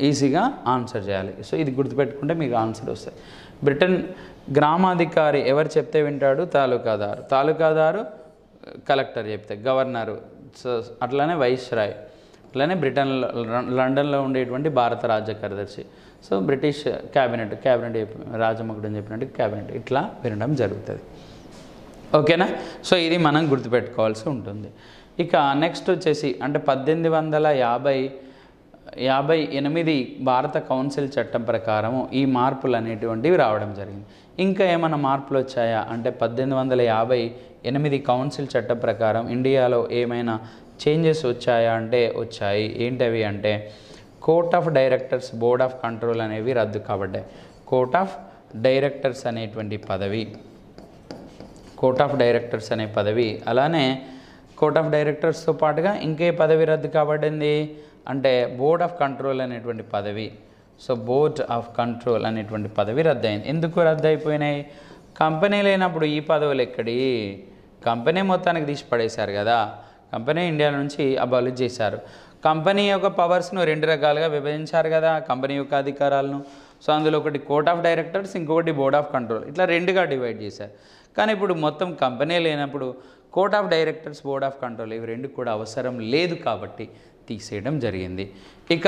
ఈజీగా ఆన్సర్ చేయాలి. సో ఇది గుర్తుపెట్టుకుంటే మీకు ఆన్సర్ వస్తుంది. బ్రిటన్ గ్రామాధికారి ఎవరు చెప్తే వింటాడు? తాలూకాదారు కలెక్టర్ చెప్తే, గవర్నరు, సో అట్లానే వైస్రాయ్, అట్లానే లండన్లో ఉండేటువంటి భారత రాజ్య కార్యదర్శి, సో బ్రిటిష్ క్యాబినెట్ రాజమకుటం చెప్పినట్టు క్యాబినెట్, ఇట్లా వినడం జరుగుతుంది. ఓకేనా. సో ఇది మనం గుర్తుపెట్టుకోవాల్సి ఉంటుంది. ఇక నెక్స్ట్ వచ్చేసి అంటే 1858 భారత కౌన్సిల్ చట్టం ప్రకారము ఈ మార్పులు అనేటువంటివి రావడం జరిగింది. ఇంకా ఏమైనా మార్పులు వచ్చాయా అంటే 1858 కౌన్సిల్ చట్టం ప్రకారం ఇండియాలో ఏమైనా చేంజెస్ వచ్చాయా అంటే వచ్చాయి. ఏంటవి అంటే court of directors, board of control అనేవి రద్దు కాబడ్డాయి. కోర్ట్ ఆఫ్ డైరెక్టర్స్ అనేటువంటి పదవి, అనే పదవి, అలానే కోర్ట్ ఆఫ్ డైరెక్టర్స్తో పాటుగా ఇంకే పదవి రద్దు కాబడింది అంటే బోర్డ్ ఆఫ్ కంట్రోల్ అనేటువంటి పదవి. సో బోర్డ్ ఆఫ్ కంట్రోల్ అనేటువంటి పదవి రద్దయింది. ఎందుకు రద్దు అయిపోయినాయి? కంపెనీ లేనప్పుడు ఈ పదవులు ఎక్కడి? కంపెనీ మొత్తానికి తీసి పడేశారు కదా. కంపెనీ ఇండియా నుంచి అబాలిష్ చేశారు. కంపెనీ యొక్క పవర్స్ను 2 రకాలుగా విభజించారు కదా, కంపెనీ యొక్క అధికారాలను. సో అందులో ఒకటి కోర్ట్ ఆఫ్ డైరెక్టర్స్, ఇంకొకటి బోర్డ్ ఆఫ్ కంట్రోల్, ఇట్లా 2గా డివైడ్ చేశారు. కానీ ఇప్పుడు మొత్తం కంపెనీ లేనప్పుడు court of directors, board of control ఇవి 2 కూడా అవసరం లేదు కాబట్టి తీసేయడం జరిగింది. ఇక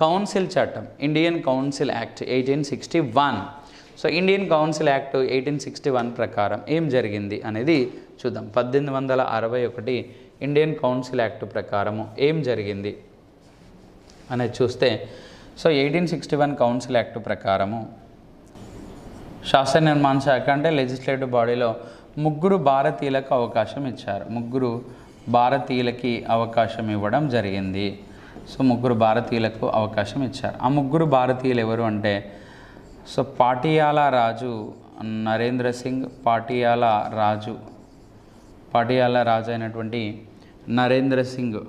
కౌన్సిల్ చట్టం, Indian council act 1861. So Indian council act 1861 ప్రకారం ఏం జరిగింది అనేది చూద్దాం. 1861 ఇండియన్ కౌన్సిల్ యాక్ట్ ప్రకారము ఏం జరిగింది అనేది చూస్తే, సో 1861 కౌన్సిల్ యాక్ట్ ప్రకారము శాసన నిర్మాణ శాఖ అంటే లెజిస్లేటివ్ బాడీలో 3 భారతీయులకు అవకాశం ఇచ్చారు. 3 భారతీయులకి అవకాశం ఇవ్వడం జరిగింది. సో 3 భారతీయులకు అవకాశం ఇచ్చారు. ఆ 3 భారతీయులు ఎవరు అంటే సో పాటియాలా రాజు నరేంద్ర సింగ్, పాటియాలా రాజు అయినటువంటి నరేంద్ర సింగ్,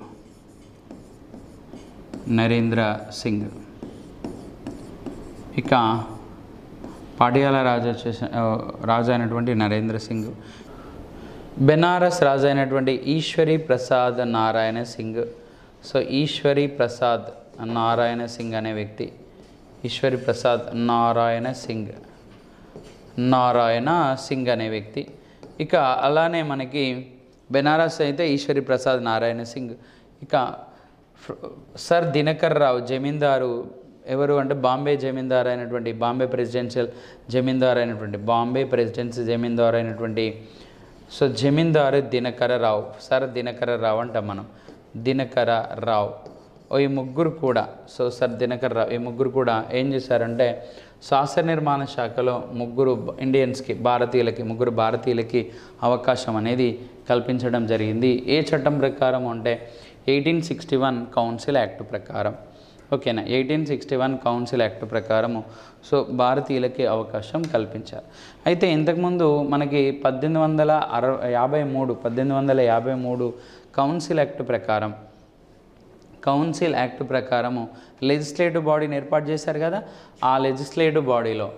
ఇక పాటియాలా రాజు అయినటువంటి నరేంద్ర సింగ్, బెనారస్ రాజు అయినటువంటి ఈశ్వరి ప్రసాద్ నారాయణ సింగ్. సో ఈశ్వరి ప్రసాద్ నారాయణ సింగ్ అనే వ్యక్తి, ఈశ్వరి ప్రసాద్ నారాయణ సింగ్ నారాయణ సింగ్ అనే వ్యక్తి. ఇక అలానే మనకి బెనారస్ అయితే ఈశ్వరి ప్రసాద్ నారాయణ సింగ్. ఇక సర్ దినకర్ రావు జమీందారు ఎవరు అంటే బాంబే జమీందారు అయినటువంటి బాంబే ప్రెసిడెన్షియల్ జమీందారు అయినటువంటి బాంబే ప్రెసిడెన్సీ జమీందారు అయినటువంటి సో జమీందారు దినకర రావు, సర్ దినకర రావు అంటాం మనం, దినకర రావు. ఈ ముగ్గురు కూడా సో సర్ దినకర్ రావు ఈ ముగ్గురు కూడా ఏం చేశారంటే శాసన నిర్మాణ శాఖలో ముగ్గురు భారతీయులకి అవకాశం అనేది కల్పించడం జరిగింది. ఏ చట్టం ప్రకారం అంటే 1861 కౌన్సిల్ యాక్ట్ ప్రకారం. ఓకేనా, 1861 కౌన్సిల్ యాక్ట్ ప్రకారము సో భారతీయులకి అవకాశం కల్పించారు. అయితే ఇంతకుముందు మనకి 1853 కౌన్సిల్ యాక్ట్ ప్రకారము లెజిస్లేటివ్ బాడీని ఏర్పాటు చేశారు కదా. ఆ లెజిస్లేటివ్ బాడీలో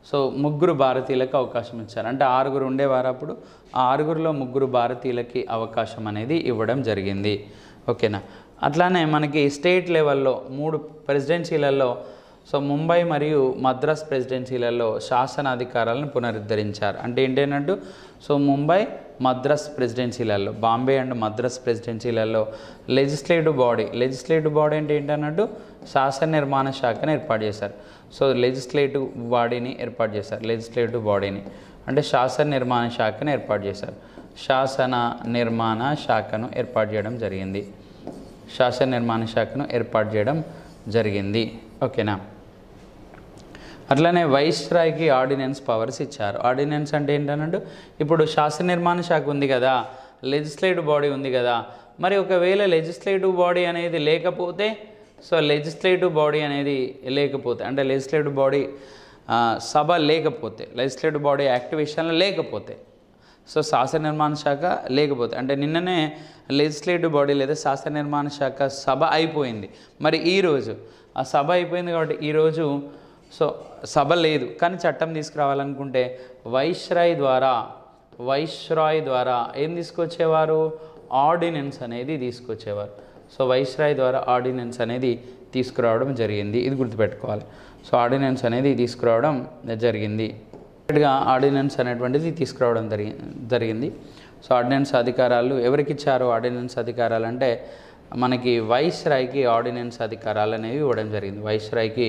సో ముగ్గురు భారతీయులకు అవకాశం ఇచ్చారు. అంటే 6 ఉండేవారు అప్పుడు. ఆ 6లో ముగ్గురు భారతీయులకి అవకాశం అనేది ఇవ్వడం జరిగింది. ఓకేనా, అట్లానే మనకి స్టేట్ లెవెల్లో 3 ప్రెసిడెన్సీలలో సో ముంబై మరియు మద్రాస్ ప్రెసిడెన్సీలలో శాసనాధికారాలను పునరుద్ధరించారు. అంటే ఏంటంటే సో ముంబై మద్రాస్ ప్రెసిడెన్సీలలో బాంబే అండ్ మద్రాస్ ప్రెసిడెన్సీలలో లెజిస్లేటివ్ బాడీ అంటే ఏంటన్నట్టు శాసన నిర్మాణ శాఖను ఏర్పాటు చేశారు. సో లెజిస్లేటివ్ బాడీని ఏర్పాటు చేశారు. లెజిస్లేటివ్ బాడీని అంటే శాసన నిర్మాణ శాఖను ఏర్పాటు చేశారు. శాసన నిర్మాణ శాఖను ఏర్పాటు చేయడం జరిగింది. ఓకేనా, అట్లనే వైస్రాయ్కి ఆర్డినెన్స్ పవర్స్ ఇచ్చారు. ఆర్డినెన్స్ అంటే ఏంటన్నట్టు ఇప్పుడు శాసన నిర్మాణ శాఖ ఉంది కదా, లెజిస్లేటివ్ బాడీ ఉంది కదా, మరి ఒకవేళ లెజిస్లేటివ్ బాడీ అనేది లేకపోతే సో లెజిస్లేటివ్ బాడీ అంటే లెజిస్లేటివ్ బాడీ సభ లేకపోతే, లెజిస్లేటివ్ బాడీ యాక్టివేషన్లో లేకపోతే, సో శాసన నిర్మాణ శాఖ లేకపోతే అంటే నిన్ననే లెజిస్లేటివ్ బాడీ లేదా శాసన నిర్మాణ శాఖ సభ అయిపోయింది. మరి ఈరోజు ఆ సభ అయిపోయింది కాబట్టి ఈరోజు సో సభ లేదు, కానీ చట్టం తీసుకురావాలనుకుంటే వైస్రాయ్ ద్వారా ఏం తీసుకొచ్చేవారు, ఆర్డినెన్స్ అనేది తీసుకొచ్చేవారు. సో వైస్రాయ్ ద్వారా ఆర్డినెన్స్ అనేది తీసుకురావడం జరిగింది. ఇది గుర్తుపెట్టుకోవాలి. సో ఆర్డినెన్స్ అనేది తీసుకురావడం జరిగింది. ఆర్డినెన్స్ అనేటువంటిది తీసుకురావడం జరిగింది. సో ఆర్డినెన్స్ అధికారాలు ఎవరికి ఇచ్చారు? ఆర్డినెన్స్ అధికారాలు అంటే మనకి వైస్రాయ్కి ఆర్డినెన్స్ అధికారాలు అనేవి ఇవ్వడం జరిగింది. వైస్రాయ్కి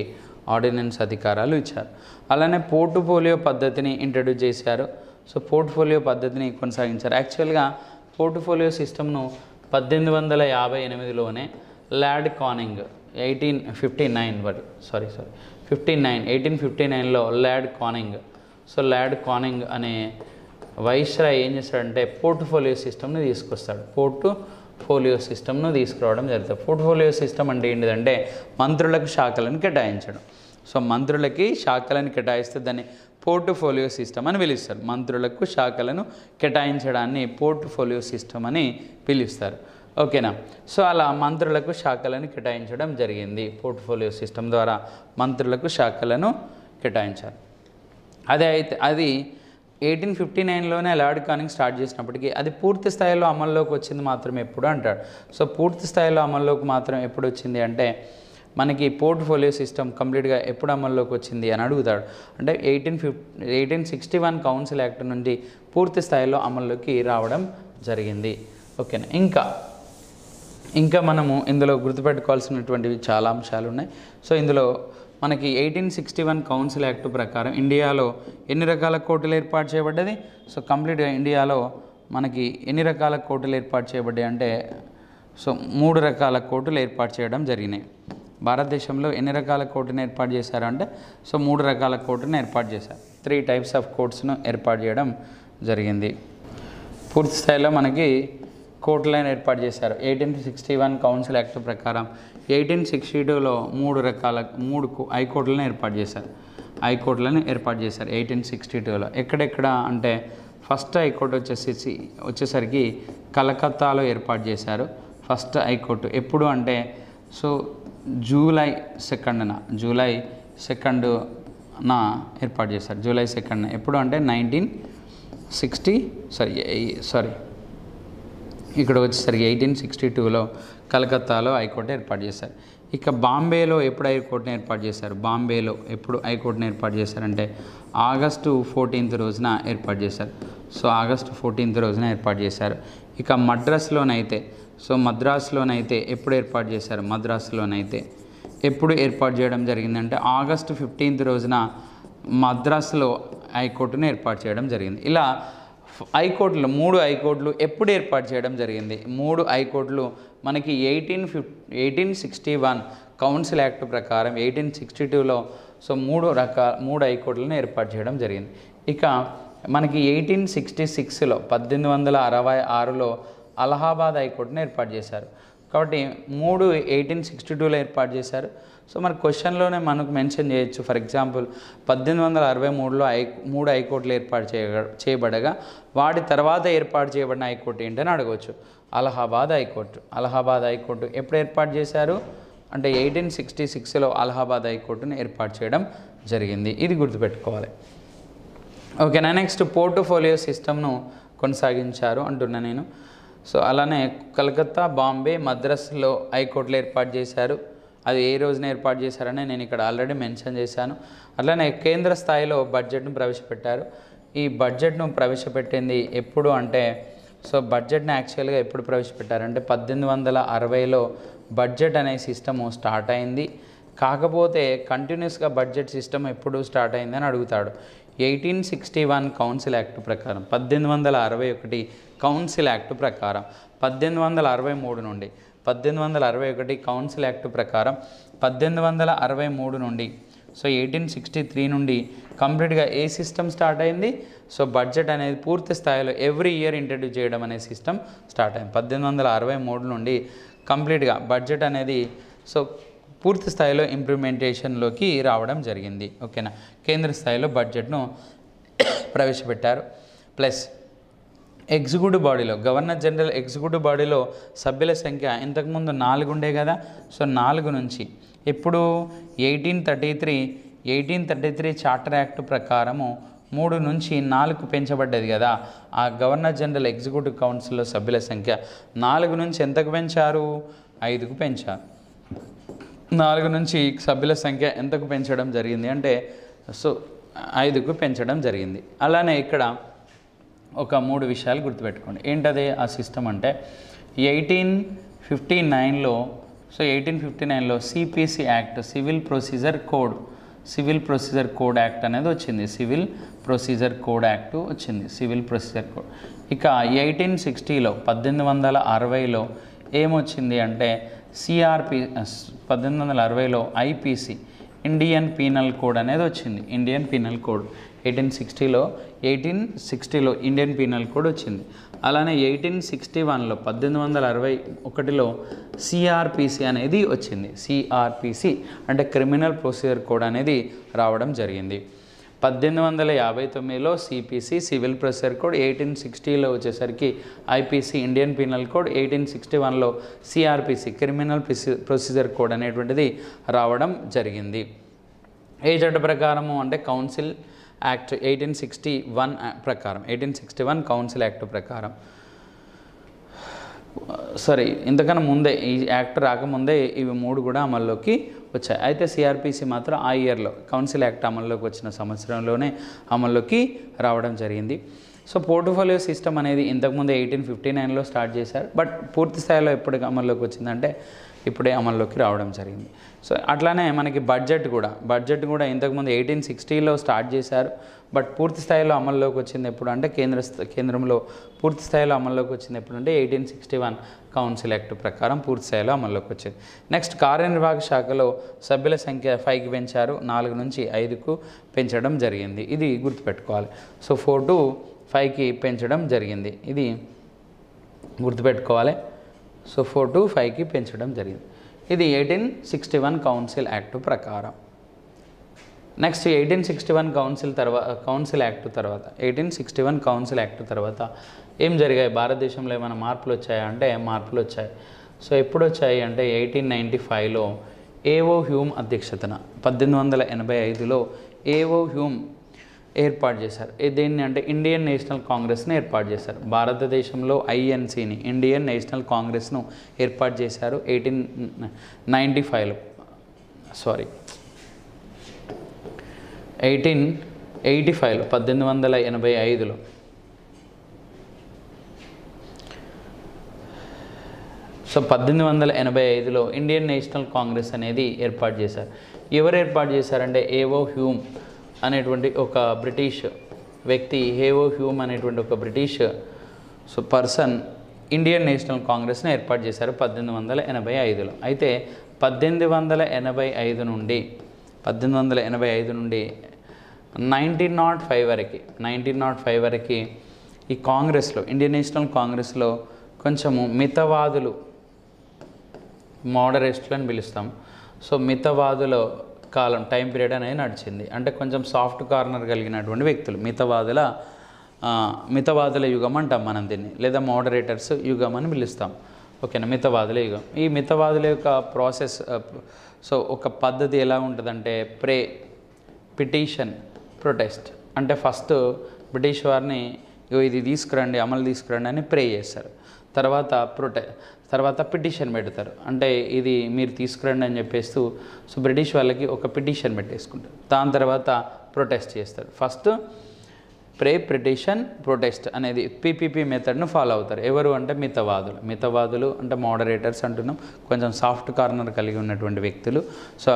ఆర్డినెన్స్ అధికారాలు ఇచ్చారు. అలానే పోర్ట్ఫోలియో పద్ధతిని ఇంట్రడ్యూస్ చేశారు. సో పోర్ట్ఫోలియో పద్ధతిని కొనసాగించారు. యాక్చువల్గా పోర్ట్ఫోలియో సిస్టమ్ను 1858లోనే లార్డ్ కానింగ్ 1859లో లార్డ్ కానింగ్ అనే వైస్రాయ్ ఏం చేస్తాడంటే పోర్ట్ఫోలియో సిస్టమ్ని తీసుకొస్తాడు. పోర్ట్ఫోలియో సిస్టమ్ను తీసుకురావడం జరుగుతుంది. పోర్ట్ఫోలియో సిస్టమ్ అంటే ఏంటిదంటే మంత్రులకు శాఖలను కేటాయించడం. సో మంత్రులకి శాఖలను కేటాయిస్తే దాన్ని పోర్ట్ఫోలియో సిస్టమ్ అని పిలుస్తారు. మంత్రులకు శాఖలను కేటాయించడాన్ని పోర్ట్ఫోలియో సిస్టమ్ అని పిలుస్తారు. ఓకేనా, సో అలా మంత్రులకు శాఖలను కేటాయించడం జరిగింది. పోర్ట్ఫోలియో సిస్టమ్ ద్వారా మంత్రులకు శాఖలను కేటాయించారు. అది 1859లోనే లార్డ్ కానింగ్ స్టార్ట్ చేసినప్పటికీ అది పూర్తి స్థాయిలో అమల్లోకి వచ్చింది మాత్రం ఎప్పుడు అంటాడు. సో పూర్తి స్థాయిలో అమల్లోకి మాత్రం ఎప్పుడు వచ్చింది అంటే మనకి పోర్ట్ఫోలియో సిస్టమ్ కంప్లీట్గా ఎప్పుడు అమల్లోకి వచ్చింది అని అడుగుతాడు. అంటే 1861 కౌన్సిల్ యాక్ట్ నుండి పూర్తి స్థాయిలో అమల్లోకి రావడం జరిగింది. ఓకేనా, ఇంకా మనము ఇందులో గుర్తుపెట్టుకోవాల్సినటువంటివి చాలా అంశాలు ఉన్నాయి. సో ఇందులో మనకి 1861 కౌన్సిల్ యాక్ట్ ప్రకారం ఇండియాలో ఎన్ని రకాల కోర్టులు ఏర్పాటు చేయబడ్డది? సో కంప్లీట్గా ఇండియాలో మనకి ఎన్ని రకాల కోర్టులు ఏర్పాటు చేయబడ్డాయి అంటే సో 3 రకాల కోర్టులు ఏర్పాటు చేయడం జరిగినాయి. భారతదేశంలో ఎన్ని రకాల కోర్టును ఏర్పాటు చేశారంటే సో 3 రకాల కోర్టును ఏర్పాటు చేశారు. 3 types ఆఫ్ కోర్ట్స్ను ఏర్పాటు చేయడం జరిగింది. పూర్తి స్థాయిలో మనకి కోర్టులను ఏర్పాటు చేశారు. 1861 కౌన్సిల్ యాక్ట్ ప్రకారం 1862లో 3 హైకోర్టులను ఏర్పాటు చేశారు. 1862లో ఎక్కడెక్కడ అంటే ఫస్ట్ హైకోర్టు వచ్చేసరికి కలకత్తాలో ఏర్పాటు చేశారు. ఫస్ట్ హైకోర్టు ఎప్పుడు అంటే సో జూలై 2న ఏర్పాటు చేశారు. జూలై 2న ఎప్పుడు అంటే 1960 ఇక్కడ వచ్చేసరికి 1862లో కలకత్తాలో హైకోర్టు ఏర్పాటు చేశారు. ఇక బాంబేలో ఎప్పుడు హైకోర్టుని ఏర్పాటు చేశారు? బాంబేలో ఎప్పుడు హైకోర్టుని ఏర్పాటు చేశారంటే ఆగస్టు 14 రోజున ఏర్పాటు చేశారు. సో ఆగస్టు 14 రోజున ఏర్పాటు చేశారు. ఇక మద్రాసులోనైతే ఎప్పుడు ఏర్పాటు చేశారు? మద్రాసులోనైతే ఎప్పుడు ఏర్పాటు చేయడం జరిగిందంటే ఆగస్టు 15 రోజున మద్రాసులో హైకోర్టును ఏర్పాటు చేయడం జరిగింది. ఇలా హైకోర్టులు 3 హైకోర్టులు ఎప్పుడు ఏర్పాటు చేయడం జరిగింది? 3 హైకోర్టులు మనకి 1861 కౌన్సిల్ యాక్ట్ ప్రకారం 1862లో సో 3 హైకోర్టులను ఏర్పాటు చేయడం జరిగింది. ఇక మనకి 1866లో 1866లో అలహాబాద్ హైకోర్టును ఏర్పాటు చేశారు. కాబట్టి 3 1862లో ఏర్పాటు చేశారు. సో మన క్వశ్చన్లోనే మనకు మెన్షన్ చేయొచ్చు. ఫర్ ఎగ్జాంపుల్ 1863లో 3 హైకోర్టులు ఏర్పాటు చేయబడగా వాటి తర్వాత ఏర్పాటు చేయబడిన హైకోర్టు ఏంటని అడగవచ్చు. అలహాబాద్ హైకోర్టు ఎప్పుడు ఏర్పాటు చేశారు అంటే 1866లో అలహాబాద్ హైకోర్టును ఏర్పాటు చేయడం జరిగింది. ఇది గుర్తుపెట్టుకోవాలి. ఓకేనా. నెక్స్ట్ పోర్ట్ఫోలియో సిస్టమ్ను కొనసాగించారు అంటున్నా నేను. సో అలానే కలకత్తా, బాంబే, మద్రాసులో హైకోర్టులు ఏర్పాటు చేశారు. అది ఏ రోజున ఏర్పాటు చేశారని నేను ఇక్కడ ఆల్రెడీ మెన్షన్ చేశాను. అట్లానే కేంద్ర స్థాయిలో బడ్జెట్ను ప్రవేశపెట్టారు. ఈ బడ్జెట్ను ప్రవేశపెట్టింది ఎప్పుడు అంటే సో బడ్జెట్ని యాక్చువల్గా ఎప్పుడు ప్రవేశపెట్టారంటే 1860లో బడ్జెట్ అనే సిస్టము స్టార్ట్ అయింది. కాకపోతే కంటిన్యూస్గా బడ్జెట్ సిస్టమ్ ఎప్పుడు స్టార్ట్ అయిందని అడుగుతాడు. 1861 కౌన్సిల్ యాక్ట్ ప్రకారం 1861 కౌన్సిల్ యాక్ట్ ప్రకారం 1863 నుండి 1861 కౌన్సిల్ యాక్ట్ ప్రకారం 1863 నుండి సో 1863 నుండి కంప్లీట్గా ఏ సిస్టమ్ స్టార్ట్ అయింది? సో బడ్జెట్ అనేది పూర్తి స్థాయిలో ఎవ్రీ ఇయర్ ఇంట్రడ్యూస్ చేయడం అనే సిస్టమ్ స్టార్ట్ అయింది. 1863 నుండి కంప్లీట్గా బడ్జెట్ అనేది సో పూర్తి స్థాయిలో ఇంప్లిమెంటేషన్లోకి రావడం జరిగింది. ఓకేనా. కేంద్ర స్థాయిలో బడ్జెట్ను ప్రవేశపెట్టారు. ప్లస్ ఎగ్జిక్యూటివ్ బాడీలో గవర్నర్ జనరల్ ఎగ్జిక్యూటివ్ బాడీలో సభ్యుల సంఖ్య ఇంతకుముందు 4 ఉండే కదా. సో 4 నుంచి ఇప్పుడు 1833 చార్టర్ యాక్ట్ ప్రకారము 3 నుంచి 4కు పెంచబడ్డది కదా. ఆ గవర్నర్ జనరల్ ఎగ్జిక్యూటివ్ కౌన్సిల్లో సభ్యుల సంఖ్య 4 నుంచి ఎంతకు పెంచారు? 5కు పెంచారు. 4 నుంచి సభ్యుల సంఖ్య ఎంతకు పెంచడం జరిగింది అంటే సో 5కు పెంచడం జరిగింది. అలానే ఇక్కడ ఒక 3 విషయాలు గుర్తుపెట్టుకోండి. ఏంటది ఆ సిస్టమ్ అంటే 1859లో CPC act civil procedure code act అనేది వచ్చింది. సివిల్ ప్రొసీజర్ కోడ్ ఇక 1860లో ఏమొచ్చింది అంటే సిఆర్పి 1860లో ఐపీసీ ఇండియన్ పీనల్ కోడ్ అనేది వచ్చింది. 1860లో ఇండియన్ పీనల్ కోడ్ వచ్చింది. అలానే 1861లో సిఆర్పిసి అనేది వచ్చింది. సిఆర్పిసి అంటే క్రిమినల్ ప్రొసీజర్ కోడ్ అనేది రావడం జరిగింది. 1859లో సిపిసి సివిల్ ప్రొసీజర్ కోడ్, 1860లో వచ్చేసరికి ఐపీసీ ఇండియన్ పీనల్ కోడ్, 1861లో సిఆర్పిసి క్రిమినల్ ప్రొసీజర్ కోడ్ అనేటువంటిది రావడం జరిగింది. ఏ చట్ట ప్రకారము అంటే కౌన్సిల్ యాక్ట్ 1861 కౌన్సిల్ యాక్ట్ ప్రకారం. సారీ, ఇంతకన్నా ముందే ఈ యాక్ట్ రాకముందే ఇవి 3 కూడా అమల్లోకి వచ్చాయి. అయితే సిఆర్పిసి మాత్రం ఆ ఇయర్లో కౌన్సిల్ యాక్ట్ అమల్లోకి వచ్చిన సంవత్సరంలోనే అమల్లోకి రావడం జరిగింది. సో పోర్ట్ఫోలియో సిస్టమ్ అనేది ఇంతకుముందే 1859లో స్టార్ట్ చేశారు. బట్ పూర్తి స్థాయిలో ఎప్పుడు అమల్లోకి వచ్చిందంటే ఇప్పుడే అమల్లోకి రావడం జరిగింది. సో అట్లానే మనకి బడ్జెట్ కూడా ఇంతకుముందు 1860లో స్టార్ట్ చేశారు. బట్ పూర్తి స్థాయిలో అమల్లోకి వచ్చింది ఎప్పుడు అంటే కేంద్రంలో పూర్తి స్థాయిలో అమల్లోకి వచ్చింది ఎప్పుడు అంటే 1861 కౌన్సిల్ యాక్ట్ ప్రకారం పూర్తి స్థాయిలో అమల్లోకి వచ్చింది. నెక్స్ట్ కార్యనిర్వాహక శాఖలో సభ్యుల సంఖ్య 5కి పెంచారు. 4 నుంచి 5కు పెంచడం జరిగింది. ఇది గుర్తుపెట్టుకోవాలి. సో 4 to 5కి పెంచడం జరిగింది. ఇది గుర్తుపెట్టుకోవాలి. సో 4 to 5కి పెంచడం జరిగింది. ఇది 1861 కౌన్సిల్ యాక్ట్ ప్రకారం. నెక్స్ట్ 1861 కౌన్సిల్ యాక్ట్ తర్వాత ఏం జరిగాయి? భారతదేశంలో ఏమైనా మార్పులు వచ్చాయా అంటే మార్పులు వచ్చాయి. సో ఎప్పుడు వచ్చాయి అంటే 1895లో ఏవో హ్యూమ్ అధ్యక్షతన 1885లో ఏవో హ్యూమ్ ఏర్పాటు చేశారు. దేన్ని అంటే ఇండియన్ నేషనల్ కాంగ్రెస్ని ఏర్పాటు చేశారు. భారతదేశంలో ఐఎన్సీని, ఇండియన్ నేషనల్ కాంగ్రెస్ను ఏర్పాటు చేశారు 1895లో 1885లో. సో 1885లో ఇండియన్ నేషనల్ కాంగ్రెస్ అనేది ఏర్పాటు చేశారు. ఎవరు ఏర్పాటు చేశారంటే ఏవో హ్యూమ్ అనేటువంటి ఒక బ్రిటిష్ వ్యక్తి, పర్సన్ ఇండియన్ నేషనల్ కాంగ్రెస్ని ఏర్పాటు చేశారు 1885లో. అయితే 1885 నుండి 1905 వరకు ఈ కాంగ్రెస్లో, ఇండియన్ నేషనల్ కాంగ్రెస్లో కొంచెము మితవాదులు, మోడరేస్టులు అని పిలుస్తాం. సో మితవాదుల కాలం, టైం పీరియడ్ అనేది నడిచింది. అంటే కొంచెం సాఫ్ట్ కార్నర్ కలిగినటువంటి వ్యక్తులు, మితవాదుల యుగం అంటాం మనం దీన్ని, లేదా మోడరేటర్స్ యుగం అని పిలుస్తాం. ఓకేనా, మితవాదుల యుగం. ఈ మితవాదుల యొక్క ప్రాసెస్, సో ఒక పద్ధతి ఎలా ఉంటుందంటే ప్రే, పిటిషన్, ప్రొటెస్ట్. అంటే ఫస్ట్ బ్రిటిష్ వారిని ఇది తీసుకురండి, అమలు తీసుకురండి అని ప్రే చేస్తారు. తర్వాత పిటిషన్ పెడతారు. అంటే ఇది మీరు తీసుకురండి అని చెప్పేస్తూ సో బ్రిటిష్ వాళ్ళకి ఒక పిటిషన్ పెట్టేసుకుంటారు. దాని తర్వాత ప్రొటెస్ట్ చేస్తారు. ఫస్ట్ ప్రే, పిటిషన్, ప్రొటెస్ట్ అనేది పీపీపీ మెథడ్ను ఫాలో అవుతారు. ఎవరు అంటే మితవాదులు అంటే మోడరేటర్స్ అంటున్నాం, కొంచెం సాఫ్ట్ కార్నర్ కలిగి ఉన్నటువంటి వ్యక్తులు. సో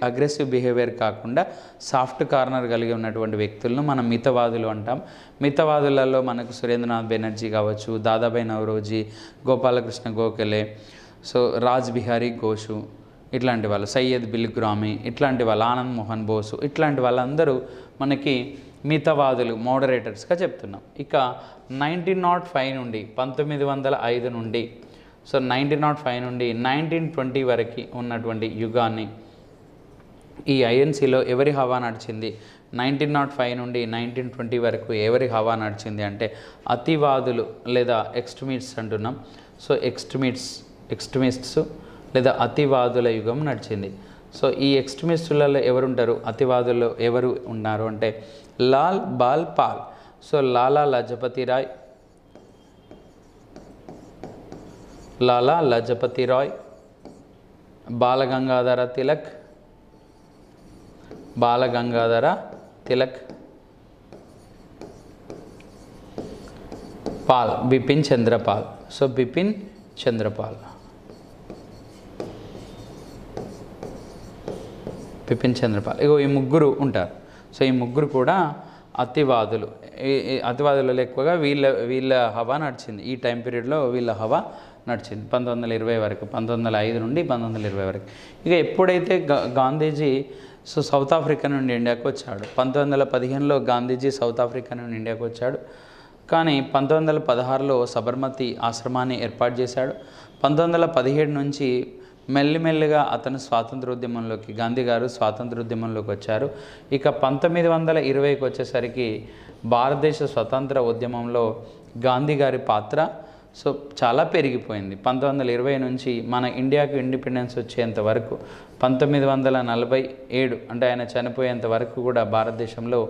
అగ్రెసివ్ బిహేవియర్ కాకుండా సాఫ్ట్ కార్నర్ కలిగి ఉన్నటువంటి వ్యక్తులను మనం మితవాదులు అంటాం. మితవాదులలో మనకు సురేంద్రనాథ్ బెనర్జీ కావచ్చు, దాదాభాయ్ నవరోజీ, గోపాలకృష్ణ గోఖలే, సో రాజ్ బిహారీ ఘోషు ఇట్లాంటి వాళ్ళు, సయ్యద్ బిల్గ్రామి ఇట్లాంటి వాళ్ళు, ఆనంద్ మోహన్ బోసు ఇట్లాంటి వాళ్ళందరూ మనకి మితవాదులు, మోడరేటర్స్గా చెప్తున్నాం. ఇక 1905 నుండి 1905 నుండి సో 1905 నుండి 1920 వరకు ఉన్నటువంటి యుగాన్ని ఈ ఐఎన్సీలో ఎవరి హవా నడిచింది? 1905 నుండి 1920 వరకు ఎవరి హవా నడిచింది అంటే అతివాదులు లేదా ఎక్స్ట్రీమిస్ట్స్ అంటున్నాం. సో ఎక్స్ట్రీమిస్ట్స్ లేదా అతివాదుల యుగం నడిచింది. సో ఈ ఎక్స్ట్రీమిస్టులలో ఎవరుంటారు, అతివాదుల్లో ఎవరు ఉన్నారు అంటే Lal ball Paul. So Lala Lajpat Roy, Balagangadhara Tilak, Paul, Bipin Chanderpaul. So Bipin Chanderpaul ఇగో ఈ ముగ్గురు ఉంటారు. సో ఈ ముగ్గురు కూడా అతివాదులలో ఎక్కువగా వీళ్ళ హవా నడిచింది. ఈ టైం పీరియడ్లో వీళ్ళ హవా నడిచింది 1920 వరకు, 1905 నుండి 1920 వరకు. ఇక ఎప్పుడైతే గాంధీజీ సో సౌత్ ఆఫ్రికా నుండి ఇండియాకు వచ్చాడు, 1915లో గాంధీజీ సౌత్ ఆఫ్రికా నుండి ఇండియాకు వచ్చాడు. కానీ 1916లో సబర్మతి ఆశ్రమాన్ని ఏర్పాటు చేశాడు. 1917 నుంచి మెల్లిమెల్లిగా అతను గాంధీ గారు స్వాతంత్రోద్యమంలోకి వచ్చారు. ఇక 1920కి వచ్చేసరికి భారతదేశ స్వతంత్ర ఉద్యమంలో గాంధీ గారి పాత్ర సో చాలా పెరిగిపోయింది. 1920 నుంచి మన ఇండియాకు ఇండిపెండెన్స్ వచ్చేంత వరకు 1947 అంటే ఆయన చనిపోయేంత వరకు కూడా భారతదేశంలో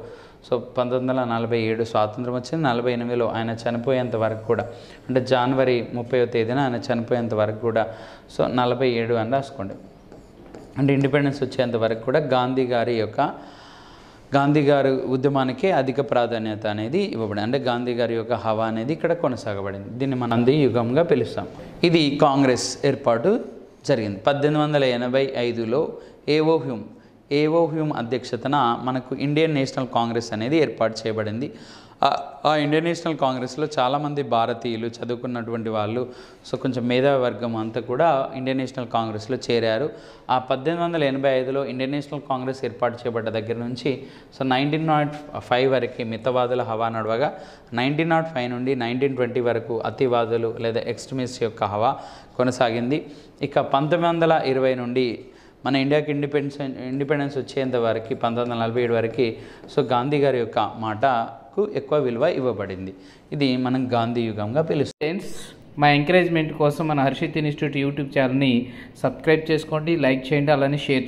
సో 1947 స్వాతంత్రం వచ్చింది. 48లో ఆయన చనిపోయేంత వరకు కూడా అంటే జనవరి 30వ తేదీన ఆయన చనిపోయేంత వరకు కూడా సో 47 అని రాసుకోండి. అంటే ఇండిపెండెన్స్ వచ్చేంత వరకు కూడా గాంధీ గారి ఉద్యమానికి అధిక ప్రాధాన్యత అనేది ఇవ్వబడింది. అంటే గాంధీ గారి యొక్క హవా అనేది ఇక్కడ కొనసాగబడింది. దీన్ని మనం గాంధీ యుగంగా పిలుస్తాం. ఇది కాంగ్రెస్ ఏర్పాటు జరిగింది. 1885లో ఏవో హ్యూమ్ అధ్యక్షతన మనకు ఇండియన్ నేషనల్ కాంగ్రెస్ అనేది ఏర్పాటు చేయబడింది. ఆ ఇండియన్ నేషనల్ కాంగ్రెస్లో చాలామంది భారతీయులు, చదువుకున్నటువంటి వాళ్ళు, సో కొంచెం మేధావి వర్గం అంతా కూడా ఇండియన్ నేషనల్ కాంగ్రెస్లో చేరారు. ఆ 1885లో ఇండియన్ నేషనల్ కాంగ్రెస్ ఏర్పాటు చేయబడ్డ దగ్గర నుంచి సో 1905 వరకు మితవాదుల హవా నడవగా 1905 నుండి 1920 వరకు అతివాదులు లేదా ఎక్స్ట్రీమిస్ట్ యొక్క హవా కొనసాగింది. ఇక 1920 నుండి మన ఇండియాకి ఇండిపెండెన్స్ వచ్చేంత వరకు 1947 వరకు సో గాంధీ గారి యొక్క మాటకు ఎక్కువ విలువ ఇవ్వబడింది. ఇది మనం గాంధీ యుగంగా పిలుస్తాం. మా ఎంకరేజ్మెంట్ కోసం మన హర్షిత్ ఇన్స్టిట్యూట్ యూట్యూబ్ ఛానల్ని సబ్స్క్రైబ్ చేసుకోండి, లైక్ చేయండి, అలానే షేర్